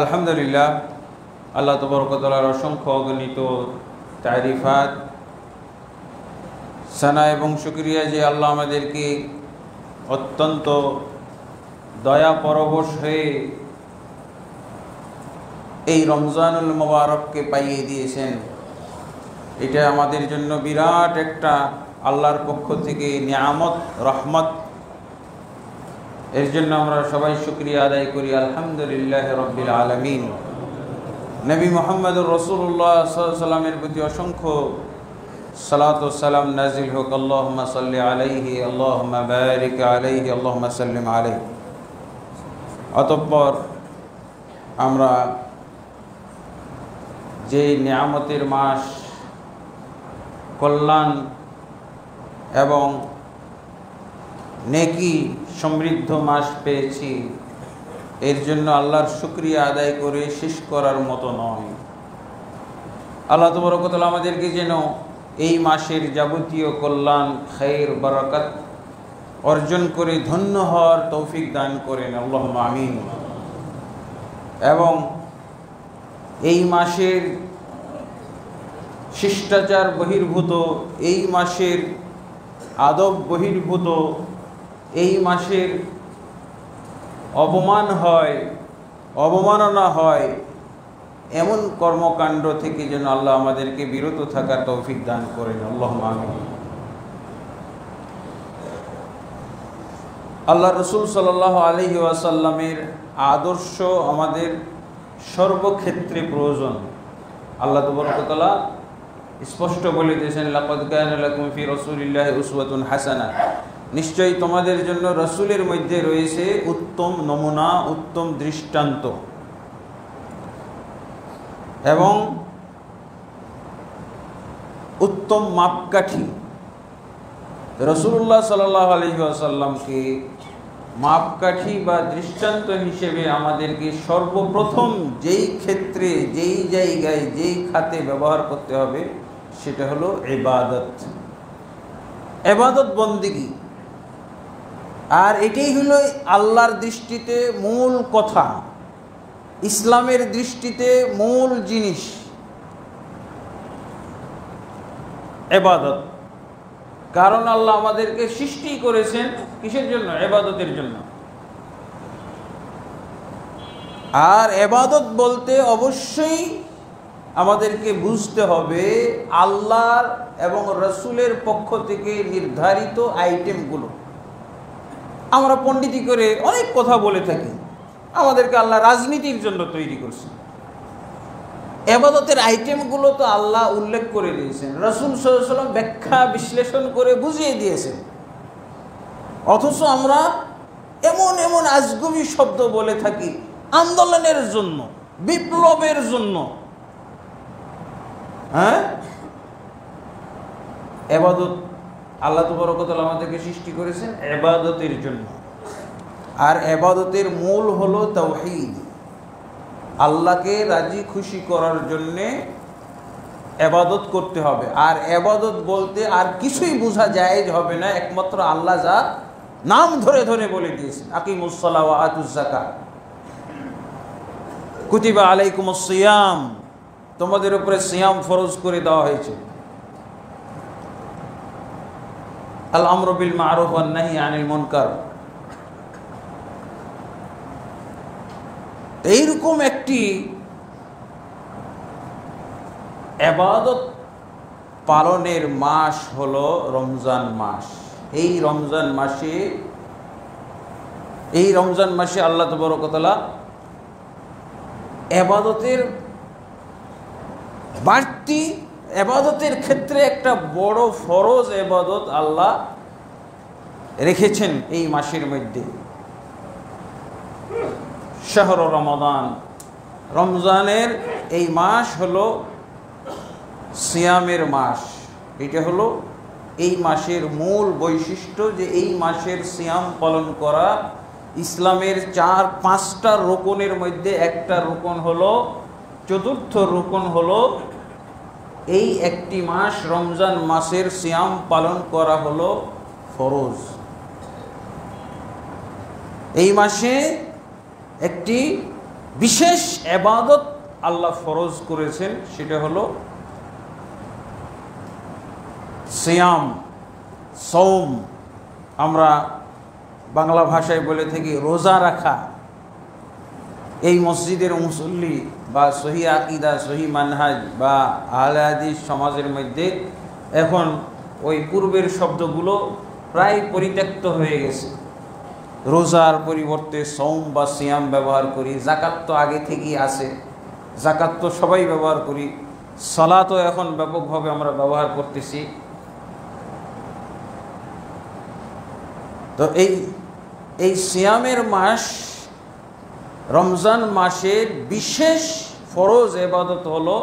আলহামদুলিল্লাহ, আল্লাহ তাবারক ওয়া তাআলার অসংখ্য অগণিত তারিফাত, সানা এবং শুকরিয়া যে আল্লাহ আমাদেরকে অত্যন্ত দয়া পরবশ হয়ে এই রমজানুল মুবারককে পাইয়ে দিয়েছেন। এটা আমাদের জন্য বিরাট একটা আল্লাহর পক্ষ থেকে নিয়ামত, রহমত। এর জন্য আমরা সবাই শুকরিয়া আদায় করি। আলহামদুলিল্লাহ রাব্বিল আলামিন। নবী মুহাম্মদুর রাসূলুল্লাহ সাল্লাল্লাহু আলাইহি ওয়াসাল্লামের প্রতি অসংখ্য সালাত ও সালাম নাজিল হোক। আল্লাহুম্মা সাল্লি আলাইহি, আল্লাহুম্মা বারিক আলাইহি, আল্লাহুম্মা সাল্লিম আলাইহি। অতঃপর আমরা যে নিয়ামতের মাস, কল্যাণ এবং নেকি সমৃদ্ধ মাস পেয়েছি, এর জন্য আল্লাহর শুকরিয়া আদায় করে শেষ করার মতো নয়। আল্লাহ তাবারক ওয়া তাআলা আমাদেরকে যেন এই মাসের যাবতীয় কল্যাণ, খায়ের, বারাকাত অর্জন করে ধন্য হওয়ার তৌফিক দান করেন, আল্লাহুম্মা আমিন। এবং এই মাসের শিষ্টাচার বহির্ভূত, এই মাসের আদব বহির্ভূত, এই মাসের অপমান হয়, অবমাননা হয়, এমন কর্মকাণ্ড থেকে যেন আল্লাহ আমাদেরকে বিরত থাকার তৌফিক দান করেন, আল্লাহুম্মা আমিন। আল্লাহ রসুল সাল্লাল্লাহু আলাইহি ওয়াসাল্লামের আদর্শ আমাদের সর্বক্ষেত্রে প্রয়োজন। আল্লাহ তাবারক ওয়া তাআলা স্পষ্ট বলে দিয়েছেন, লাকাদ কানা লাকুম ফি রাসূলিল্লাহি উসওয়াতুন হাসানাহ। নিশ্চয়ই তোমাদের জন্য রসুলের মধ্যে রয়েছে উত্তম নমুনা, উত্তম দৃষ্টান্ত এবং উত্তম মাপকাঠি। রাসূলুল্লাহ সাল্লাল্লাহু আলাইহি ওয়াসাল্লামকে মাপকাঠি বা দৃষ্টান্ত হিসেবে আমাদেরকে সর্বপ্রথম যেই ক্ষেত্রে, যেই জায়গায়, যেই খাতে ব্যবহার করতে হবে সেটা হলো ইবাদত, ইবাদত বন্দেগী। আর এটাই হলো আল্লাহর দৃষ্টিতে মূল কথা, ইসলামের দৃষ্টিতে মূল জিনিস ইবাদত। কারণ আল্লাহ আমাদেরকে সৃষ্টি করেছেন কিসের জন্য? ইবাদতের জন্য। আর ইবাদত বলতে অবশ্যই আমাদেরকে বুঝতে হবে আল্লাহর এবং রসুলের পক্ষ থেকে নির্ধারিত আইটেমগুলো। আমরা পণ্ডিতি করে অনেক কথা বলে থাকি, আমাদেরকে আল্লাহ রাজনীতির জন্য তৈরি করছেন। ইবাদতের আইটেমগুলো তো আল্লাহ উল্লেখ করে দিয়েছেন, রাসূল সাল্লাল্লাহু আলাইহি ওয়াসাল্লাম ব্যাখ্যা বিশ্লেষণ করে বুঝিয়ে দিয়েছেন। অথচ আমরা এমন এমন আজগুবি শব্দ বলে থাকি আন্দোলনের জন্য, বিপ্লবের জন্য। হ্যাঁ, ইবাদত আল্লাহ তাবারক ওয়া তাআলা আমাদেরকে সৃষ্টি করেছেন ইবাদতের জন্য। আর ইবাদতের মূল হলো তাওহীদ। আল্লাহকে রাজি খুশি করার জন্যে ইবাদত করতে হবে। আর ইবাদত বলতে আর কিছুই বোঝা জায়েজ হবে না, একমাত্র আল্লাহ যা নাম ধরে ধরে বলে দিয়েছেন, আকিমুস সালাহ ওয়া আতুজ যাকাত, কুতিবা আলাইকুমুস সিয়াম, তোমাদের উপরে সিয়াম ফরজ করে দেওয়া হয়েছে, আল আমরু বিল মারুফ ওয়ান নাহি আনিল মুনকার। এইরকম একটি ইবাদত পালনের মাস হলো রমজান মাস। এই রমজান মাসে আল্লাহ তাবারক ওয়া তাআলা ইবাদতের বাড়তি, ইবাদতের ক্ষেত্রে একটা বড় ফরজ ইবাদত আল্লাহ রেখেছেন এই মাসের মধ্যে। শাহর রমাদান, রমজানের এই মাস হলো সিয়ামের মাস। এটা হলো এই মাসের মূল বৈশিষ্ট্য, যে এই মাসের সিয়াম পালন করা ইসলামের 4-5টা রুকনের মধ্যে একটা রুকন হলো, চতুর্থ রুকন হলো এই একটি মাস রমজান মাসের সিয়াম পালন করা হলো ফরজ। এই মাসে একটি বিশেষ ইবাদত আল্লাহ ফরজ করেছেন, সেটা হলো সিয়াম, সওম। আমরা বাংলা ভাষায় বলে থাকি রোজা রাখা। এই মসজিদের মুসল্লি বা সহি আকিদা, সহি মানহাজ বা আহলে হাদিস সমাজের মধ্যে এখন ওই পূর্বের শব্দগুলো প্রায় পরিত্যক্ত হয়ে গেছে। রোজার পরিবর্তে সওম বা সিয়াম ব্যবহার করি। যাকাত তো আগে থেকেই আছে, যাকাত তো সবাই ব্যবহার করি। সালাতও এখন ব্যাপকভাবে আমরা ব্যবহার করতেছি। তো এই সিয়ামের মাস, রমজান মাসের বিশেষ ফরজ ইবাদত হলো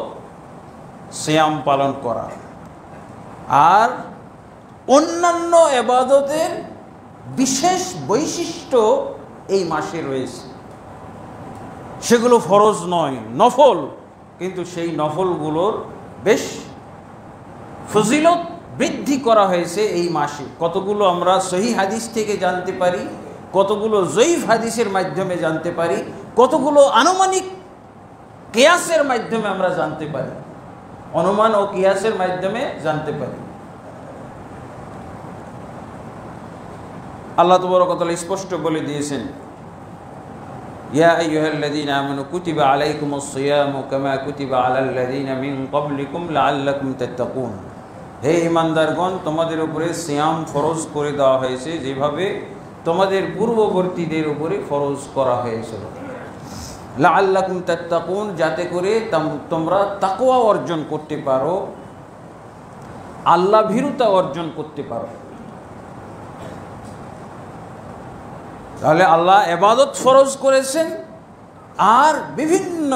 সিয়াম পালন করা। আর অন্যান্য ইবাদতের বিশেষ বৈশিষ্ট্য এই মাসে রয়েছে, সেগুলো ফরজ নয়, নফল, কিন্তু সেই নফলগুলোর বেশ ফজিলত বৃদ্ধি করা হয়েছে এই মাসে। কতগুলো আমরা সহি হাদিস থেকে জানতে পারি, কতগুলো জয়ীফ হাদিসের মাধ্যমে জানতে পারি, কতগুলো আনুমানিক কিয়াসের মাধ্যমে আমরা জানতে পারি, অনুমান ও কিয়াসের মাধ্যমে জানতে পারি। আল্লাহ তাবারক ওয়া তাআলা স্পষ্ট বলে দিয়েছেন, ইয়া আইয়ুহাল্লাযীনা আমানু কুতিবা আলাইকুমুস সিয়ামু কামা কুতিবা আলাল লাযীনা মিন ক্বাবলিকুম লাআল্লাকুম তাত্তাকুন। হে ঈমানদারগণ, তোমাদের উপরে সিয়াম ফরজ করে দেওয়া হয়েছে যেভাবে তোমাদের পূর্ববর্তীদের উপরে ফরজ করা হয়েছিল। লাআল্লাকুম তাত্তাকুন, যাতে করে তোমরা তাকওয়া অর্জন করতে পারো, আল্লাহ ভীরুতা অর্জন করতে পারো। তাহলে আল্লাহ ইবাদত ফরজ করেছেন, আর বিভিন্ন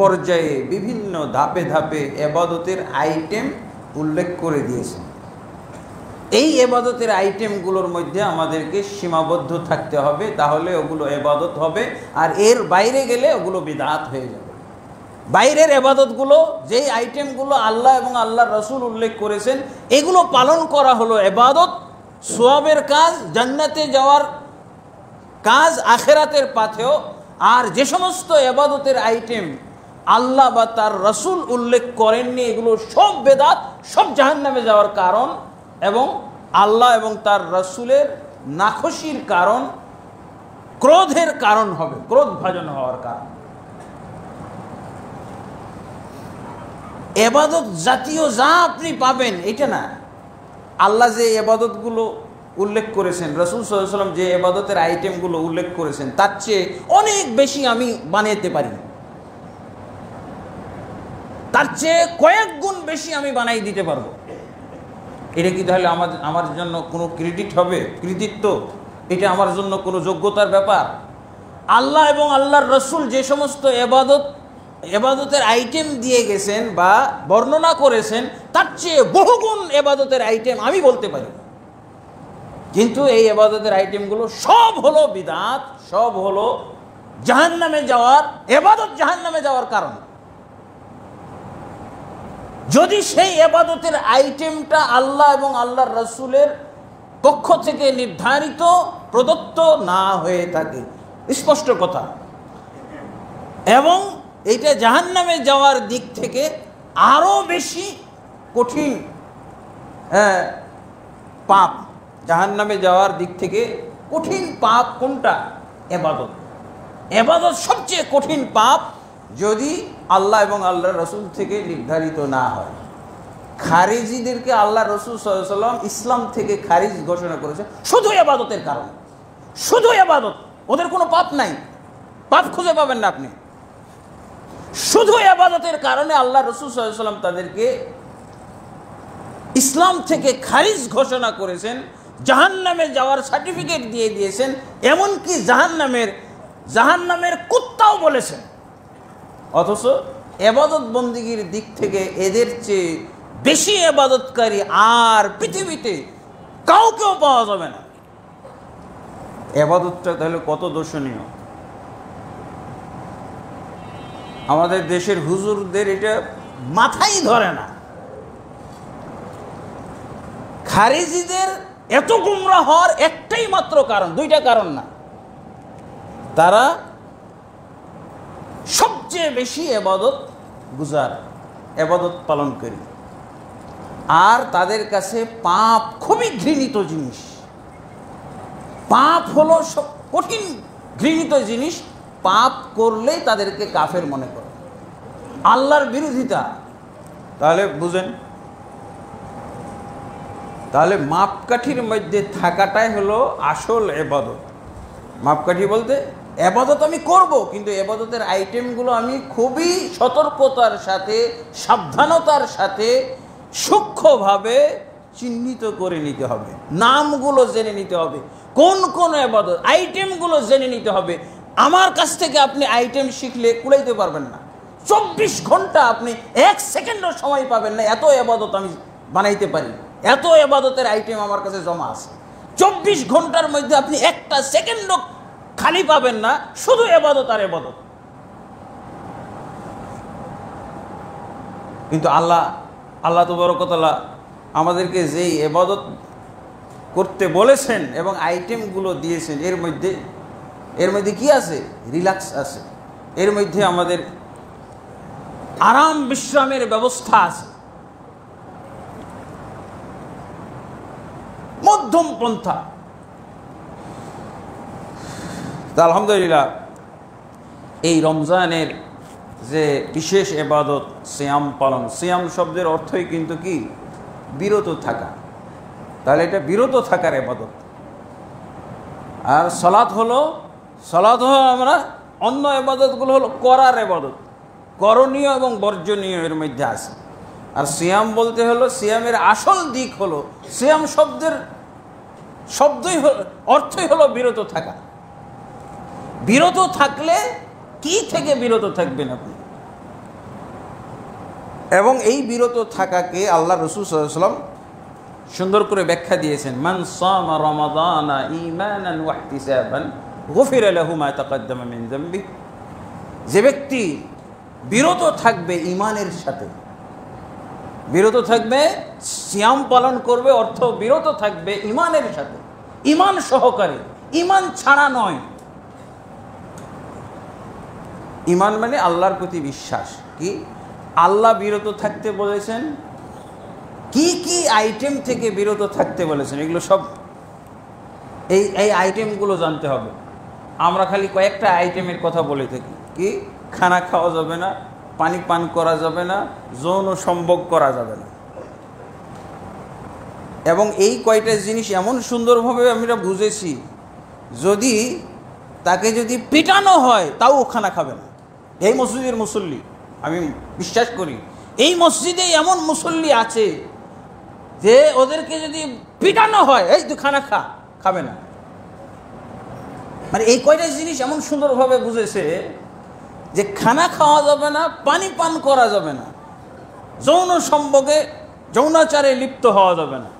পর্যায়ে বিভিন্ন ধাপে ধাপে ইবাদতের আইটেম উল্লেখ করে দিয়েছেন। এই ইবাদতের আইটেমগুলোর মধ্যে আমাদেরকে সীমাবদ্ধ থাকতে হবে, তাহলে ওগুলো ইবাদত হবে। আর এর বাইরে গেলে ওগুলো বিদআত হয়ে যাবে। বাইরের ইবাদতগুলো, যেই আইটেমগুলো আল্লাহ এবং আল্লাহর রাসূল উল্লেখ করেছেন, এগুলো পালন করা হলো ইবাদত, সওয়াবের কাজ, জান্নাতে যাওয়ার কাজ, আখিরাতের পাথেও। আর যে সমস্ত ইবাদতের আইটেম আল্লাহ বা তার রাসূল উল্লেখ করেননি, এগুলো সব বেদাত, সব জাহান্নামে যাওয়ার কারণ এবং আল্লাহ এবং তার রাসূলের নাখুশির কারণ, ক্রোধের কারণ হবে, ক্রোধ ভাজন হওয়ার কারণ। ইবাদত জাতীয় যা আপনি পাবেন এটা না, আল্লাহ যে ইবাদতগুলো উল্লেখ করেছেন, রাসূল সাল্লাল্লাহু আলাইহি ওয়াসাল্লাম যে ইবাদতের আইটেমগুলো উল্লেখ করেছেন, তার চেয়ে অনেক বেশি আমি বানাইতে পারি, তার চেয়ে কয়েক গুণ বেশি আমি বানাই দিতে পারবো। এটা কি তাহলে আমার জন্য কোনো ক্রেডিট হবে, কৃতিত্ব? এটা আমার জন্য কোনো যোগ্যতার ব্যাপার? আল্লাহ এবং আল্লাহর রাসূল যে সমস্ত ইবাদতের আইটেম দিয়ে গেছেন বা বর্ণনা করেছেন, তার চেয়ে বহুগুণ ইবাদতের আইটেম আমি বলতে পারি। কিন্তু এই ইবাদতের আইটেমগুলো সব হলো বিদআত, সব হলো জাহান্নামে যাওয়ার ইবাদত, জাহান্নামে যাওয়ার কারণ। যদি সেই ইবাদতের আইটেমটা আল্লাহ এবং আল্লাহর রাসূলের পক্ষ থেকে নির্ধারিত, প্রদত্ত না হয়ে থাকে, স্পষ্ট কথা, এবং এইটা জাহান্নামে যাওয়ার দিক থেকে আরো বেশি কঠিন পাপ, জাহান্নামে যাওয়ার দিক থেকে কঠিন পাপ কোনটা? ইবাদত। ইবাদত সবচেয়ে কঠিন পাপ যদি আল্লাহ এবং আল্লাহর রাসূল থেকে নির্ধারিত না হয়। খারিজিদেরকে আল্লাহ রাসূল সাল্লাল্লাহু আলাইহি ওয়াসাল্লাম ইসলাম থেকে খারিজ ঘোষণা করেছে শুধু ইবাদতের কারণে, শুধু ইবাদত। ওদের কোনো পাপ নাই, পাপ খুঁজে পাবেন না আপনি। শুধু ইবাদতের কারণে আল্লাহ রাসূল সাল্লাল্লাহু আলাইহি ওয়াসাল্লাম তাদেরকে ইসলাম থেকে খারিজ ঘোষণা করেছেন, জাহান্নামে যাওয়ার সার্টিফিকেট দিয়ে দিয়েছেন, এমনকি জাহান্নামের কুত্তাও বলেছেন। অথচ ইবাদত বন্দিগির দিক থেকে এদের চেয়ে বেশি ইবাদতকারী আর পৃথিবীতে কাউকেও পাওয়া যাবে না। ইবাদতটা তাহলে কত দর্শনীয়! আমাদের দেশের হুজুরদের এটা মাথাই ধরে না। খারিজিদের এত গুমরাহ হওয়ার একটাই মাত্র কারণ, দুইটা কারণ না। তারা সবচেয়ে বেশি ইবাদত গুজার, ইবাদত পালনকারী। আর তাদের কাছে পাপ খুবই ঘৃণিত জিনিস। পাপ হলো সব কঠিন ঘৃণিত জিনিস। পাপ করলেই তাদেরকে কাফের মনে করে, আল্লাহর বিরোধিতা। তাহলে বুঝেন, তাহলে মাপকাঠির মধ্যে থাকাটাই হলো আসল ইবাদত। মাপকাঠি বলতে ইবাদত আমি করব, কিন্তু ইবাদতের আইটেমগুলো আমি খুবই সতর্কতার সাথে, সাবধানতার সাথে, সূক্ষ্মভাবে চিহ্নিত করে নিতে হবে। নামগুলো জেনে নিতে হবে, কোন কোন ইবাদত, আইটেমগুলো জেনে নিতে হবে। আমার কাছ থেকে আপনি আইটেম শিখলে কুলাইতে পারবেন না। 24 ঘন্টা আপনি 1 সেকেন্ডও সময় পাবেন না। এত ইবাদত আমি বানাইতে পারি, এত ইবাদতের আইটেম আমার কাছে জমা আছে। 24 ঘন্টার মধ্যে আপনি একটা সেকেন্ডও খালি পাবেন না, শুধু ইবাদত আর ইবাদত। কিন্তু আল্লাহ তাবারক ওয়া তাআলা আমাদেরকে যেই ইবাদত করতে বলেছেন এবং আইটেমগুলো দিয়েছেন, এর মধ্যে কি আছে? রিল্যাক্স আছে, এর মধ্যে আমাদের আরাম বিশ্রামের ব্যবস্থা আছে, মধ্যম পন্থা। তা আলহামদুলিল্লাহ, এই রমজানের যে বিশেষ ইবাদত সিয়াম পালন, সিয়াম শব্দের অর্থই কিন্তু কি? বিরত থাকা। তাহলে এটা বিরত থাকার ইবাদত। আর সালাত হলো আমরা অন্য ইবাদতগুলো হলো করার ইবাদত, করণীয় এবং বর্জনীয় এর মধ্যে আছে। আর সিয়াম বলতে হলো, সিয়ামের আসল দিক হলো, সিয়াম শব্দই অর্থই হলো বিরত থাকা। বিরত থাকলে কি থেকে বিরত থাকবেন আপনি? এবং এই বিরত থাকাকে আল্লাহ রাসূল সাল্লাল্লাহু আলাইহি ওয়াসাল্লাম সুন্দর করে ব্যাখ্যা দিয়েছেন। মান সামা রমাদানা ঈমানান ওয়া ইহতিসাবান গুফিরা লাহু মা তাকাদ্দামা মিন যামবি। যে ব্যক্তি বিরত থাকবে ঈমানের সাথে, বিরত থাকবে, সিয়াম পালন করবে, অর্থ বিরত থাকবে ঈমানের সাথে, ঈমান সহকারে, ঈমান ছাড়া নয়। ঈমান মানে আল্লাহর প্রতি বিশ্বাস। কি আল্লাহ বিরত থাকতে বলেছেন, কি কি আইটেম থেকে বিরত থাকতে বলেছেন, এগুলো সব এই আইটেমগুলো জানতে হবে। আমরা খালি কয়েকটা আইটেমের কথা বলে থাকি। কি? খানা খাওয়া যাবে না, পানি পান করা যাবে না, যৌন সম্ভোগ করা যাবে না। এবং এই কয়টা জিনিস এমন সুন্দরভাবে আমরা বুঝেছি, যদি তাকে যদি পিটানো হয় তাও খানা খাবে না। এই মসজিদের মুসল্লি, আমি বিশ্বাস করি এই মসজিদে এমন মুসল্লি আছে যে ওদেরকে যদি পিটানো হয়, এই তুই খানা খাবে না। মানে এই কয়টা জিনিস এমন সুন্দরভাবে বুঝেছে যে খানা খাওয়া যাবে না, পানি পান করা যাবে না, যৌন সম্ভোগে, যৌনাচারে লিপ্ত হওয়া যাবে না।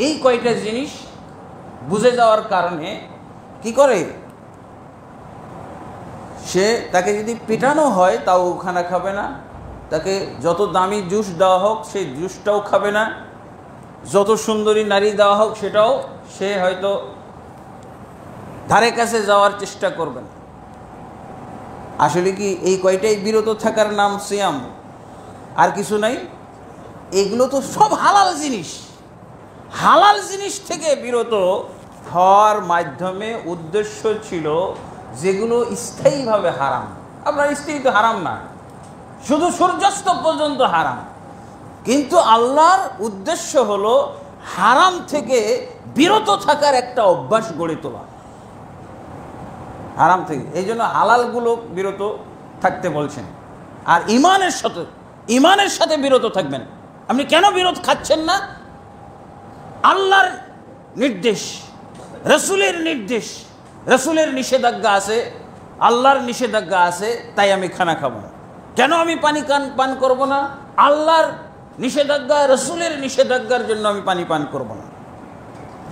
এই কয়টা জিনিস বুঝে যাওয়ার কারণে কি করে, সে তাকে যদি পিটানো হয় তাও খানা খাবে না, তাকে যত দামি জুস দেওয়া হোক সেই জুসটাও খাবে না, যত সুন্দরী নারী দেওয়া হোক সেটাও সে হয়তো ধারে কাছে যাওয়ার চেষ্টা করবে না। আসলে কি এই কয়টাই বিরত থাকার নাম সিয়াম, আর কিছু নাই? এগুলো তো সব হালাল জিনিস। হালাল জিনিস থেকে বিরত হওয়ার মাধ্যমে উদ্দেশ্য ছিল যেগুলো স্থায়ীভাবে হারাম। আপনার স্ত্রী তো হারাম না, শুধু সূর্যাস্ত পর্যন্ত হারাম। কিন্তু আল্লাহর উদ্দেশ্য হলো হারাম থেকে বিরত থাকার একটা অভ্যাস গড়ে তোলা, হারাম থেকে। এই জন্য হালালগুলো বিরত থাকতে বলছেন। আর ইমানের সাথে বিরত থাকবেন। আপনি কেন বিরত খাচ্ছেন না? আল্লাহর নির্দেশ, রসুলের নির্দেশ, রসুলের নিষেধাজ্ঞা আছে, আল্লাহর নিষেধাজ্ঞা আছে, তাই আমি খানা খাবো না। কেন আমি পানি পান করব না? আল্লাহর নিষেধাজ্ঞা, রসুলের নিষেধাজ্ঞার জন্য আমি পানি পান করব না।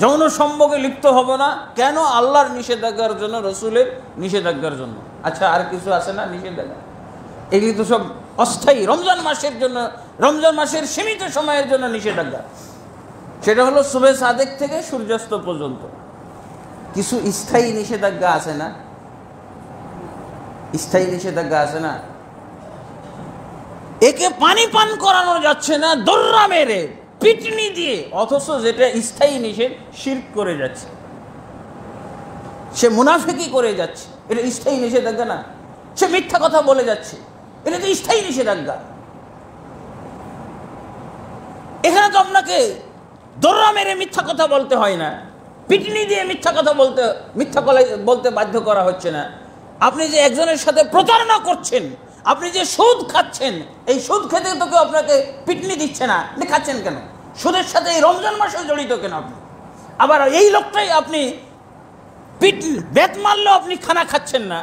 যৌন সম্ভোগে লিপ্ত হব না, কেন? আল্লাহর নিষেধাজ্ঞার জন্য, রসুলের নিষেধাজ্ঞার জন্য। আচ্ছা, আর কিছু আছে না নিষেধাজ্ঞা? এগুলি তো সব অস্থায়ী, রমজান মাসের জন্য, রমজান মাসের সীমিত সময়ের জন্য নিষেধাজ্ঞা। সেটা হলো সুবহে সাদেক থেকে সূর্যাস্ত পর্যন্ত। কিছু স্থায়ী নিষেধাজ্ঞা আছে না? স্থায়ী নিষেধাজ্ঞা আছে না? একে পানি পান করানো যাচ্ছে না দর্রা মেরে পিটনি দিয়ে, অথচ যেটা স্থায়ী নিষেধ শিরক করে যাচ্ছে, সে মুনাফিকি করে যাচ্ছে, এটা স্থায়ী নিষেধাজ্ঞা না? সে মিথ্যা কথা বলে যাচ্ছে, এটা তো স্থায়ী নিষেধাজ্ঞা। এখানে তো আপনাকে দর্রা মেরে মিথ্যা কথা বলতে হয় না, পিটনি দিয়ে মিথ্যা কথা বলতে বাধ্য করা হচ্ছে না। আপনি যে একজনের সাথে প্রতারণা করছেন, আপনি যে সুদ খাচ্ছেন, এই সুদ খেতে তো কেউ আপনাকে পিটনি দিচ্ছে না, আপনি খাচ্ছেন কেন? সুদের সাথে এই রমজান মাসে জড়িত কেন আপনি? আবার এই লোকটাই আপনি বেত মারলেও আপনি খানা খাচ্ছেন না,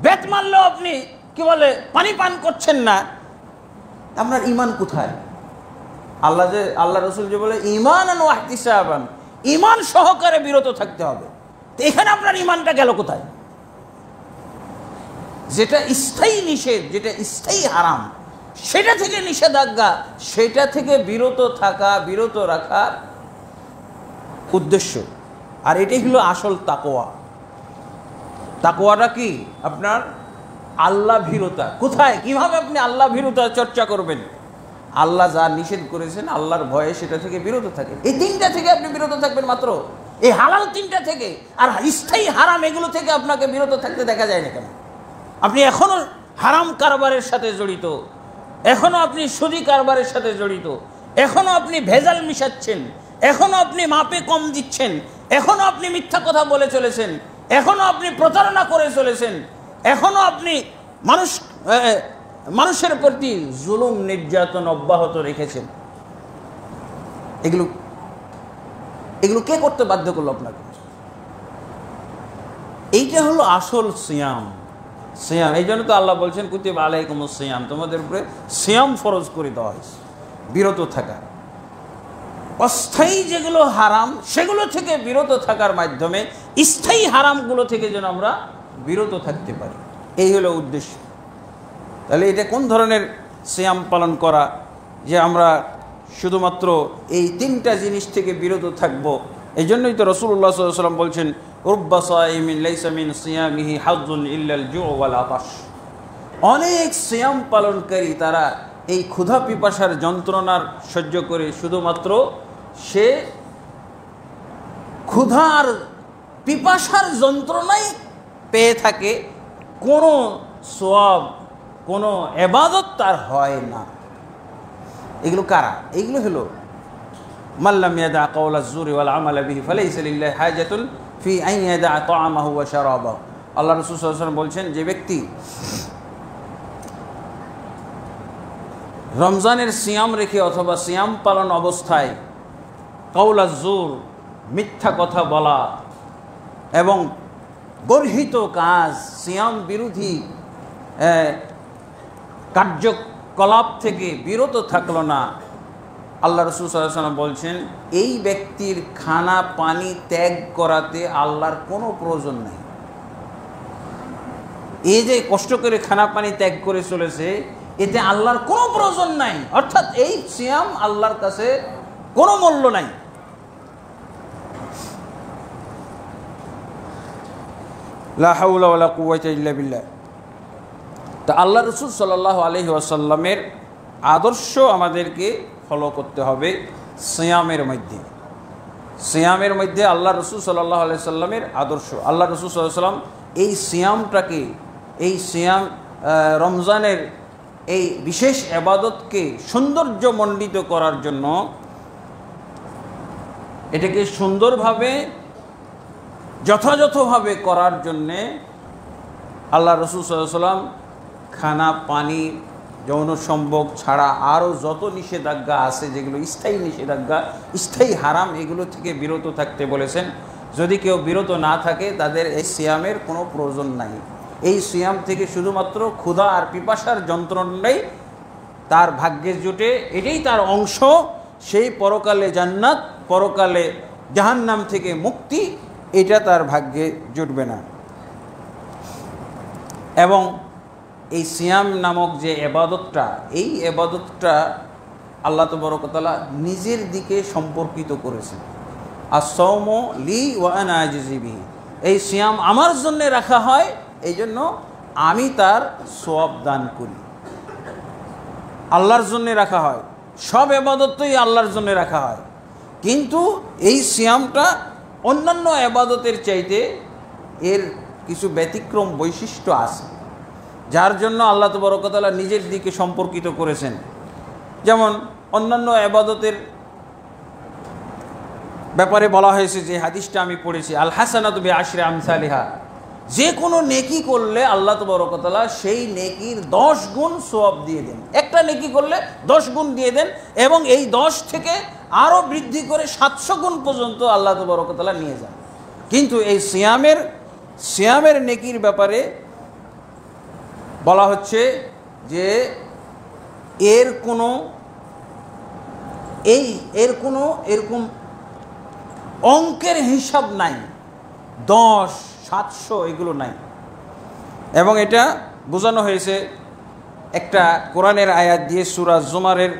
বেত মারলেও আপনি কি বলে পানি পান করছেন না। আপনার ঈমান কোথায়? আল্লাহ রসুল যে বলে ঈমানান ওয়া ইহতিসাবান, ঈমান সহকারে বিরত থাকতে হবে। তো এখানে আপনার ঈমানটা গেল কোথায়? যেটা স্থায়ী নিষেধ, যেটা স্থায়ী হারাম, সেটা থেকে নিষেধাজ্ঞা, সেটা থেকে বিরত থাকা, বিরত রাখার উদ্দেশ্য। আর এটাই হলো আসল তাকওয়া। তাকওয়াটা কি? আপনার আল্লাহ ভীরুতা। কোথায়, কিভাবে আপনি আল্লাহ ভীরুতা চর্চা করবেন? আল্লাহ যা নিষেধ করেছেন, আল্লাহর ভয়ে সেটা থেকে বিরত থাকে। এই তিনটা থেকে আপনি বিরত থাকবেন মাত্র, এই হালাল তিনটা থেকে। আর স্থায়ী হারাম এগুলো থেকে আপনাকে বিরত থাকতে দেখা যায় না কেন? আপনি এখনো হারাম কারবারের সাথে জড়িত, এখনো আপনি সুদি কারবারের সাথে জড়িত, এখনো আপনি ভেজাল মিশাচ্ছেন, এখনো আপনি মাপে কম দিচ্ছেন, এখনো আপনি মিথ্যা কথা বলে চলেছেন, এখনো আপনি প্রতারণা করে চলেছেন, এখনো আপনি মানুষের প্রতি জুলুম নির্যাতন অব্যাহত রেখেছেন। এগুলো কে করতে বাধ্য করলো আপনাকে? এইটা হলো আসল সিয়াম। সিয়াম, এই জন্য তো আল্লাহ বলছেন কুতিবা আলাইকুমুস সিয়াম, তোমাদের উপরে সিয়াম ফরজ করে দেওয়া হয়েছে। বিরত থাকা, অস্থায়ী যেগুলো হারাম সেগুলো থেকে বিরত থাকার মাধ্যমে স্থায়ী হারামগুলো থেকে যেন আমরা বিরত থাকতে পারি, এই হলো উদ্দেশ্য। তাহলে এটা কোন ধরনের সিয়াম পালন করা, যে আমরা শুধুমাত্র এই তিনটা জিনিস থেকে বিরত থাকব? এই জন্যই তো রাসূলুল্লাহ সাল্লাল্লাহু আলাইহি ওয়াসাল্লাম বলছেন রুব্বা সাইমিন লাইসা মিন সিয়ামিহি হাজ্জুন ইল্লাল জু' ওয়াল আতাশ। অনেক সিয়াম পালনকারী তারা এই ক্ষুধা পিপাসার যন্ত্রণার সহ্য করে, শুধুমাত্র সে ক্ষুধা আর পিপাসার যন্ত্রণাই পেয়ে থাকে, কোনো সওয়াব, কোনো ইবাদত তার হয় না। এগুলো কারা? এগুলো হলো মাল্লাম ইয়াদা কাওলা যুরি ওয়াল আমালা বিহি ফালাইসা লিল্লাহি হাজাতুন ফি আন ইয়াদা তাআমাহু ওয়া শারাবাহু। আল্লাহ রাসূল সাল্লাল্লাহু আলাইহি ওয়াসাল্লাম বলছেন, যে ব্যক্তি রমজানের সিয়াম রেখে অথবা সিয়াম পালন অবস্থায় কাওলা যুর, মিথ্যা কথা বলা এবং গর্হিত কাজ, সিয়াম বিরোধী কার্যকলাপ থেকে বিরত থাকলো না, আল্লাহ রাসূল সাল্লাল্লাহু আলাইহি ওয়াসাল্লাম বলছেন এই ব্যক্তির খানা পানি ত্যাগ করাতে আল্লাহর কোনো প্রয়োজন নেই। এই যে কষ্ট করে খানা পানি ত্যাগ করে চলেছে, এতে আল্লাহর কোনো প্রয়োজন নাই। অর্থাৎ এই সিয়াম আল্লাহর কাছে কোনো মূল্য নাই। লা হাওলা ওয়ালা কুওয়াতা ইল্লা বিল্লাহ। তা আল্লাহ রাসূল সাল্লাল্লাহু আলাইহি ওয়াসাল্লামের আদর্শ আমাদেরকে ফলো করতে হবে সিয়ামের মধ্যে। সিয়ামের মধ্যে আল্লাহ রাসূল সাল্লাল্লাহু আলাইহি ওয়াসাল্লামের আদর্শ। আল্লাহ রাসূল সাল্লাল্লাহু আলাইহি ওয়াসাল্লাম এই সিয়ামটাকে, এই সিয়াম রমজানের এই বিশেষ ইবাদতকে সৌন্দর্যমণ্ডিত করার জন্য, এটাকে সুন্দরভাবে যথাযথভাবে করার জন্যে আল্লাহ রাসূল সাল্লাল্লাহু আলাইহি ওয়াসাল্লাম খানা পানি, যৌন সম্ভোগ ছাড়া আরও যত নিষেধাজ্ঞা আছে, যেগুলো স্থায়ী নিষেধাজ্ঞা, স্থায়ী হারাম, এগুলো থেকে বিরত থাকতে বলেছেন। যদি কেউ বিরত না থাকে তাদের এই সিয়ামের কোনো প্রয়োজন নাই। এই সিয়াম থেকে শুধুমাত্র ক্ষুধা আর পিপাসার যন্ত্রণাই তার ভাগ্যে জুটে, এটাই তার অংশ। সেই পরকালে জান্নাত, পরকালে জাহান্নাম থেকে মুক্তি, এটা তার ভাগ্যে জুটবে না। এবং এই সিয়াম নামক যে ইবাদতটা, এই ইবাদতটা আল্লাহ তাবারক ওয়া তাআলা নিজের দিকে সম্পর্কিত করেছেন। আস-সাওমু লি ওয়া আনা আজজি বিহি। এই সিয়াম আমার জন্য রাখা হয়, এই জন্য আমি তার সওয়াব দান করি। আল্লাহর জন্যে রাখা হয়, সব ইবাদতই আল্লাহর জন্যে রাখা হয়, কিন্তু এই সিয়ামটা অন্যান্য ইবাদতের চাইতে এর কিছু ব্যতিক্রম বৈশিষ্ট্য আছে, যার জন্য আল্লাহ তাবারক ওয়া তাআলা নিজের দিকে সম্পর্কিত করেছেন। যেমন অন্যান্য ইবাদতের ব্যাপারে বলা হয়েছে, যে হাদিসটা আমি পড়েছি, আল হাসানাতু বিআশরি আমসালিহা, যে কোনো নেকি করলে আল্লাহ তাবারক ওয়া তাআলা সেই নেকির 10 গুণ সওয়াব দিয়ে দেন। একটা নেকি করলে 10 গুণ দিয়ে দেন, এবং এই 10 থেকে আরও বৃদ্ধি করে 700 গুণ পর্যন্ত আল্লাহ তাবারক ওয়া তাআলা নিয়ে যান। কিন্তু এই সিয়ামের নেকির ব্যাপারে বলা হচ্ছে যে এর কোনো এরকম অঙ্কের হিসাব নাই, 10, 700 এগুলো নাই। এবং এটা বোঝানো হয়েছে একটা কোরআনের আয়াত দিয়ে, সূরা জুমারের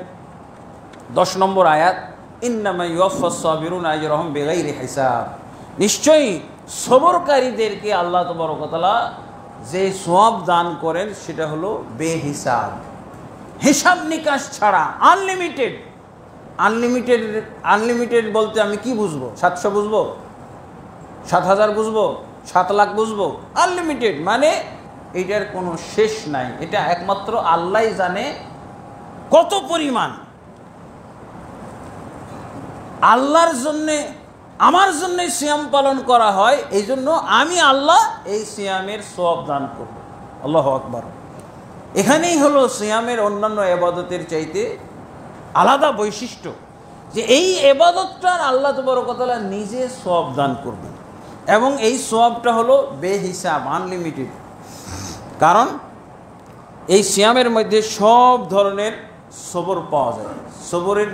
10 নম্বর আয়াত, ইন্নামা ইউওয়াফাস সাবিরুনা আজরাহুম বিগাইরি হিসাব, নিশ্চয়ই সবরকারীদেরকে আল্লাহ তাবারক ওয়া তাআলা যে সওয়াব দান করেন সেটা হলো বেহিসাব, হিসাব নিকাশ ছাড়া, আনলিমিটেড বলতে আমি কি বুঝবো? 700 বুঝবো, 7000 বুঝবো, 7 লাখ বুঝবো? আনলিমিটেড মানে এটার কোনো শেষ নাই। এটা একমাত্র আল্লাহই জানে কত পরিমাণ। আল্লাহর জন্যে, আমার জন্যে সিয়াম পালন করা হয়, এই জন্য আমি আল্লাহ এই সিয়ামের সওয়াব দান করব। আল্লাহু আকবার। এখানেই হলো সিয়ামের অন্যান্য ইবাদতের চাইতে আলাদা বৈশিষ্ট্য, যে এই ইবাদতটার আল্লাহ তাবারক ওয়া তাআলা নিজে সওয়াব দান করবেন, এবং এই সওয়াবটা হলো বেহিসাব, আনলিমিটেড। কারণ এই সিয়ামের মধ্যে সব ধরনের সবর পাওয়া যায়। সবরের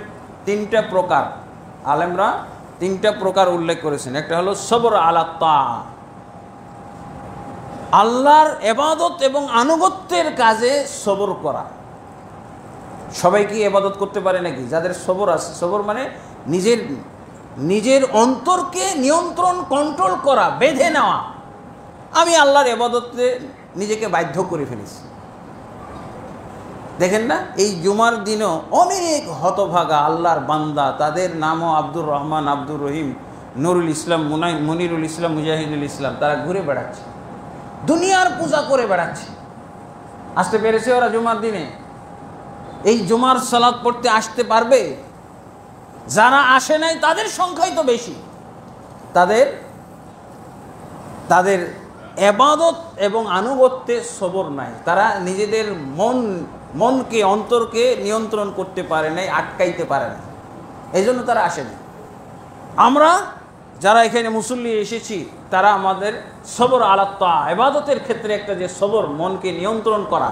3টা প্রকার, আলেমরা 3টা প্রকার উল্লেখ করেছেন। একটা হলো সবর আলা তাআ, আল্লাহর ইবাদত এবং আনুগত্যের কাজে সবর করা। সবাই কি ইবাদত করতে পারে নাকি? যাদের সবর আছে, সবর মানে নিজের অন্তরকে নিয়ন্ত্রণ, কন্ট্রোল করা, বেঁধে নেওয়া। আমি আল্লাহর ইবাদতে নিজেকে বাধ্য করে ফেলেছি। দেখেন না, এই জুমার দিনও অনেক হতভাগা আল্লাহর বান্দা, তাদের নামও আব্দুর রহমান, আব্দুর রহিম, নুরুল ইসলাম, মুনিরুল ইসলাম, মুজাহিদুল ইসলাম, তারা ঘুরে বেড়াচ্ছে, দুনিয়ার পূজা করে বেড়াচ্ছে। আসতে পেরেছে ওরা জুমার দিনে? এই জুমার সালাত পড়তে আসতে পারবে? যারা আসে নাই তাদের সংখ্যাই তো বেশি। তাদের ইবাদত এবং আনুগত্যে সবর নাই। তারা নিজেদের মনকে, অন্তরকে নিয়ন্ত্রণ করতে পারে নাই, আটকাইতে পারে না, এই জন্য তারা আসে না। আমরা যারা এখানে মুসল্লি এসেছি, তারা আমাদের সবর আলা তাআ, ইবাদতের ক্ষেত্রে একটা যে সবর, মনকে নিয়ন্ত্রণ করা,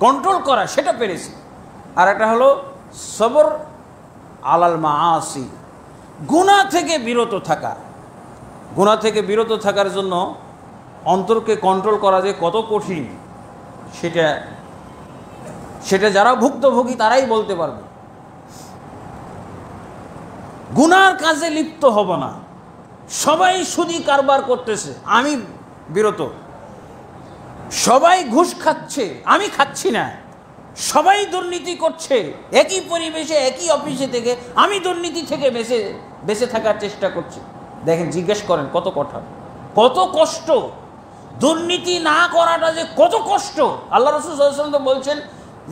কন্ট্রোল করা, সেটা পেরেছি। আর একটা হলো সবর আলাল মাআসি, গুনাহ থেকে বিরত থাকা। গুনাহ থেকে বিরত থাকার জন্য অন্তরকে কন্ট্রোল করা যে কত কঠিন, সেটা যারা ভুক্তভোগী তারাই বলতে পারবে। গুনার কাজে লিপ্ত হব না। সবাই সুদি কারবার করতেছে, আমি বিরত। সবাই ঘুষ খাচ্ছে, আমি খাচ্ছি না। সবাই দুর্নীতি করছে, একই পরিবেশে, একই অফিসে থেকে আমি দুর্নীতি থেকে বেঁচে থাকার চেষ্টা করছি। দেখেন, জিজ্ঞেস করেন কত কঠোর, কত কষ্ট। দুর্নীতি না করাটা যে কত কষ্ট। আল্লাহ রাসূল সাল্লাল্লাহু আলাইহি ওয়াসাল্লাম তো বলছেন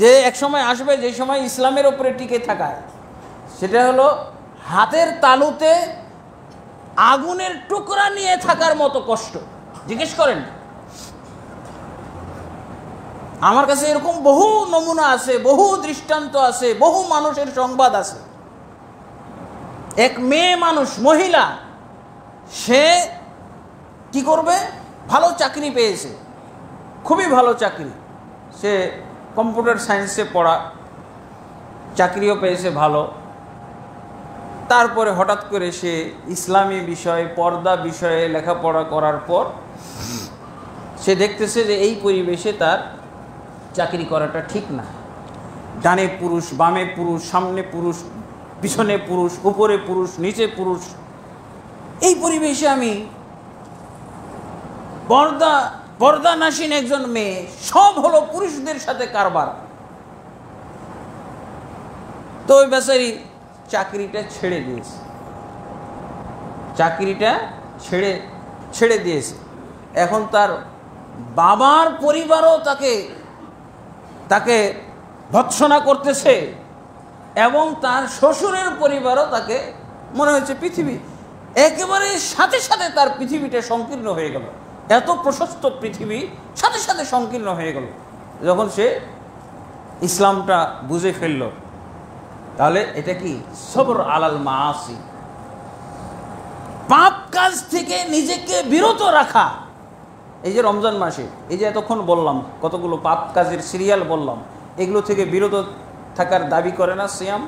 যে এক সময় আসবে যে সময় ইসলামের উপরে টিকে থাকায়, সেটা হলো হাতের তালুতে আগুনের টুকরা নিয়ে থাকার মতো কষ্ট। জিজ্ঞেস করেন, আমার কাছে এরকম বহু নমুনা আছে, বহু দৃষ্টান্ত আছে, বহু মানুষের সংবাদ আছে। এক মেয়ে মানুষ, মহিলা, সে কি করবে? ভালো চাকরি পেয়েছে, খুবই ভালো চাকরি, সে কম্পিউটার সায়েন্সে পড়া, চাকরিও পেয়েছে ভালো। তারপরে হঠাৎ করে সে ইসলামী বিষয়, পর্দা বিষয়ে লেখাপড়া করার পর সে দেখতেছে যে এই পরিবেশে তার চাকরি করাটা ঠিক না। ডানে পুরুষ, বামে পুরুষ, সামনে পুরুষ, পিছনে পুরুষ, উপরে পুরুষ, নিচে পুরুষ। এই পরিবেশে আমি পর্দানাসীন একজন মেয়ে, সব হলো পুরুষদের সাথে কারবার। তো ওই বেচারি চাকরিটা ছেড়ে দিয়েছে, চাকরিটা ছেড়ে দিয়েছে। এখন তার বাবার পরিবারও তাকে ভৎসনা করতেছে এবং তার শ্বশুরের পরিবারও তাকে, মনে হচ্ছে পৃথিবী একেবারে সাথে সাথে তার পৃথিবীটা সংকীর্ণ হয়ে গেল। এত প্রশস্ত পৃথিবী সাথে সাথে সংকীর্ণ হয়ে গেল যখন সে ইসলামটা বুঝে ফেলল। তাহলে এটা কি? সবর আলাল মাআসি, পাপ কাজ থেকে নিজেকে বিরত রাখা। এই যে রমজান মাসে, এই যে এতক্ষণ বললাম কতগুলো পাপ কাজের সিরিয়াল বললাম, এগুলো থেকে বিরত থাকার দাবি করে না সিয়াম?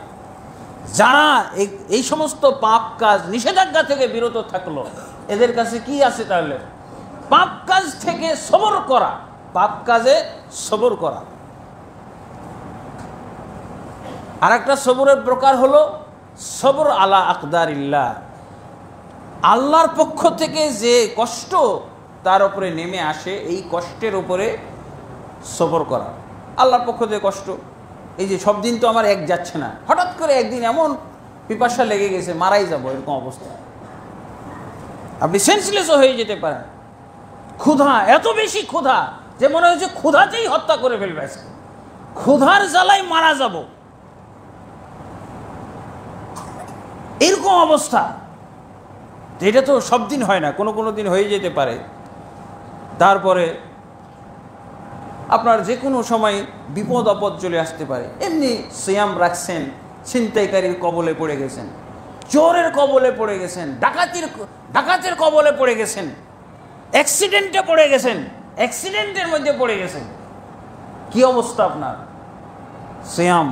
যারা এই সমস্ত পাপ কাজ নিষেধাজ্ঞা থেকে বিরত থাকলো, এদের কাছে কি আছে তাহলে? পাপ কাজ থেকে সবর করা, পাপ কাজে সবর করা। আর একটা সবরের প্রকার হলো সবর আলা আকদারিল্লাহ, আল্লাহর পক্ষ থেকে যে কষ্ট তার উপরে নেমে আসে, এই কষ্টের উপরে সবর করা। আল্লাহর পক্ষ থেকে কষ্ট, এই যে সব দিন তো আমার এক যাচ্ছে না, হঠাৎ করে একদিন এমন পিপাসা লেগে গেছে মারাই যাব, এরকম অবস্থা, আপনি সেন্সলেসও হয়ে যেতে পারেন। ক্ষুধা, এত বেশি ক্ষুধা যে মনে হচ্ছে ক্ষুধাতেই হত্যা করে ফেলবে, আজকে ক্ষুধার জ্বালায় মারা যাব, এরকম অবস্থা। এটা তো সব দিন হয় না, কোনো কোনো দিন হয়ে যেতে পারে। তারপরে আপনার যে কোনো সময় বিপদ আপদ চলে আসতে পারে, এমনি সিয়াম রাখছেন, ছিনতাইকারীর কবলে পড়ে গেছেন, চোরের কবলে পড়ে গেছেন, ডাকাতের কবলে পড়ে গেছেন, অ্যাক্সিডেন্টে পড়ে গেছেন, অ্যাক্সিডেন্টের মধ্যে পড়ে গেছেন, কি অবস্থা আপনার? সিয়াম,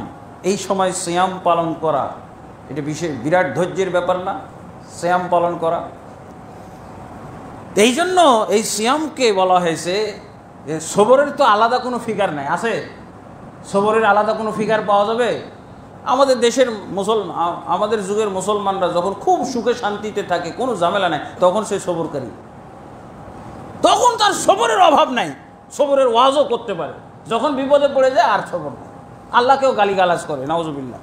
এই সময় সিয়াম পালন করা এটা বিরাট ধৈর্যের ব্যাপার না? সিয়াম পালন করা। এই জন্য এই সিয়ামকে বলা হয়েছে যে সবরের তো আলাদা কোনো ফিগার নাই, আছে? সবরের আলাদা কোনো ফিগার পাওয়া যাবে? আমাদের দেশের আমাদের যুগের মুসলমানরা যখন খুব সুখে শান্তিতে থাকে, কোনো ঝামেলা নাই, তখন সে সবরকারী, তখন তার সবরের অভাব নাই, সবরের ওয়াজও করতে পারে। যখন বিপদে পড়ে যায় আর সবর নাই, আল্লাহকেও গালিগালাজ করে, নাউজুবিল্লাহ।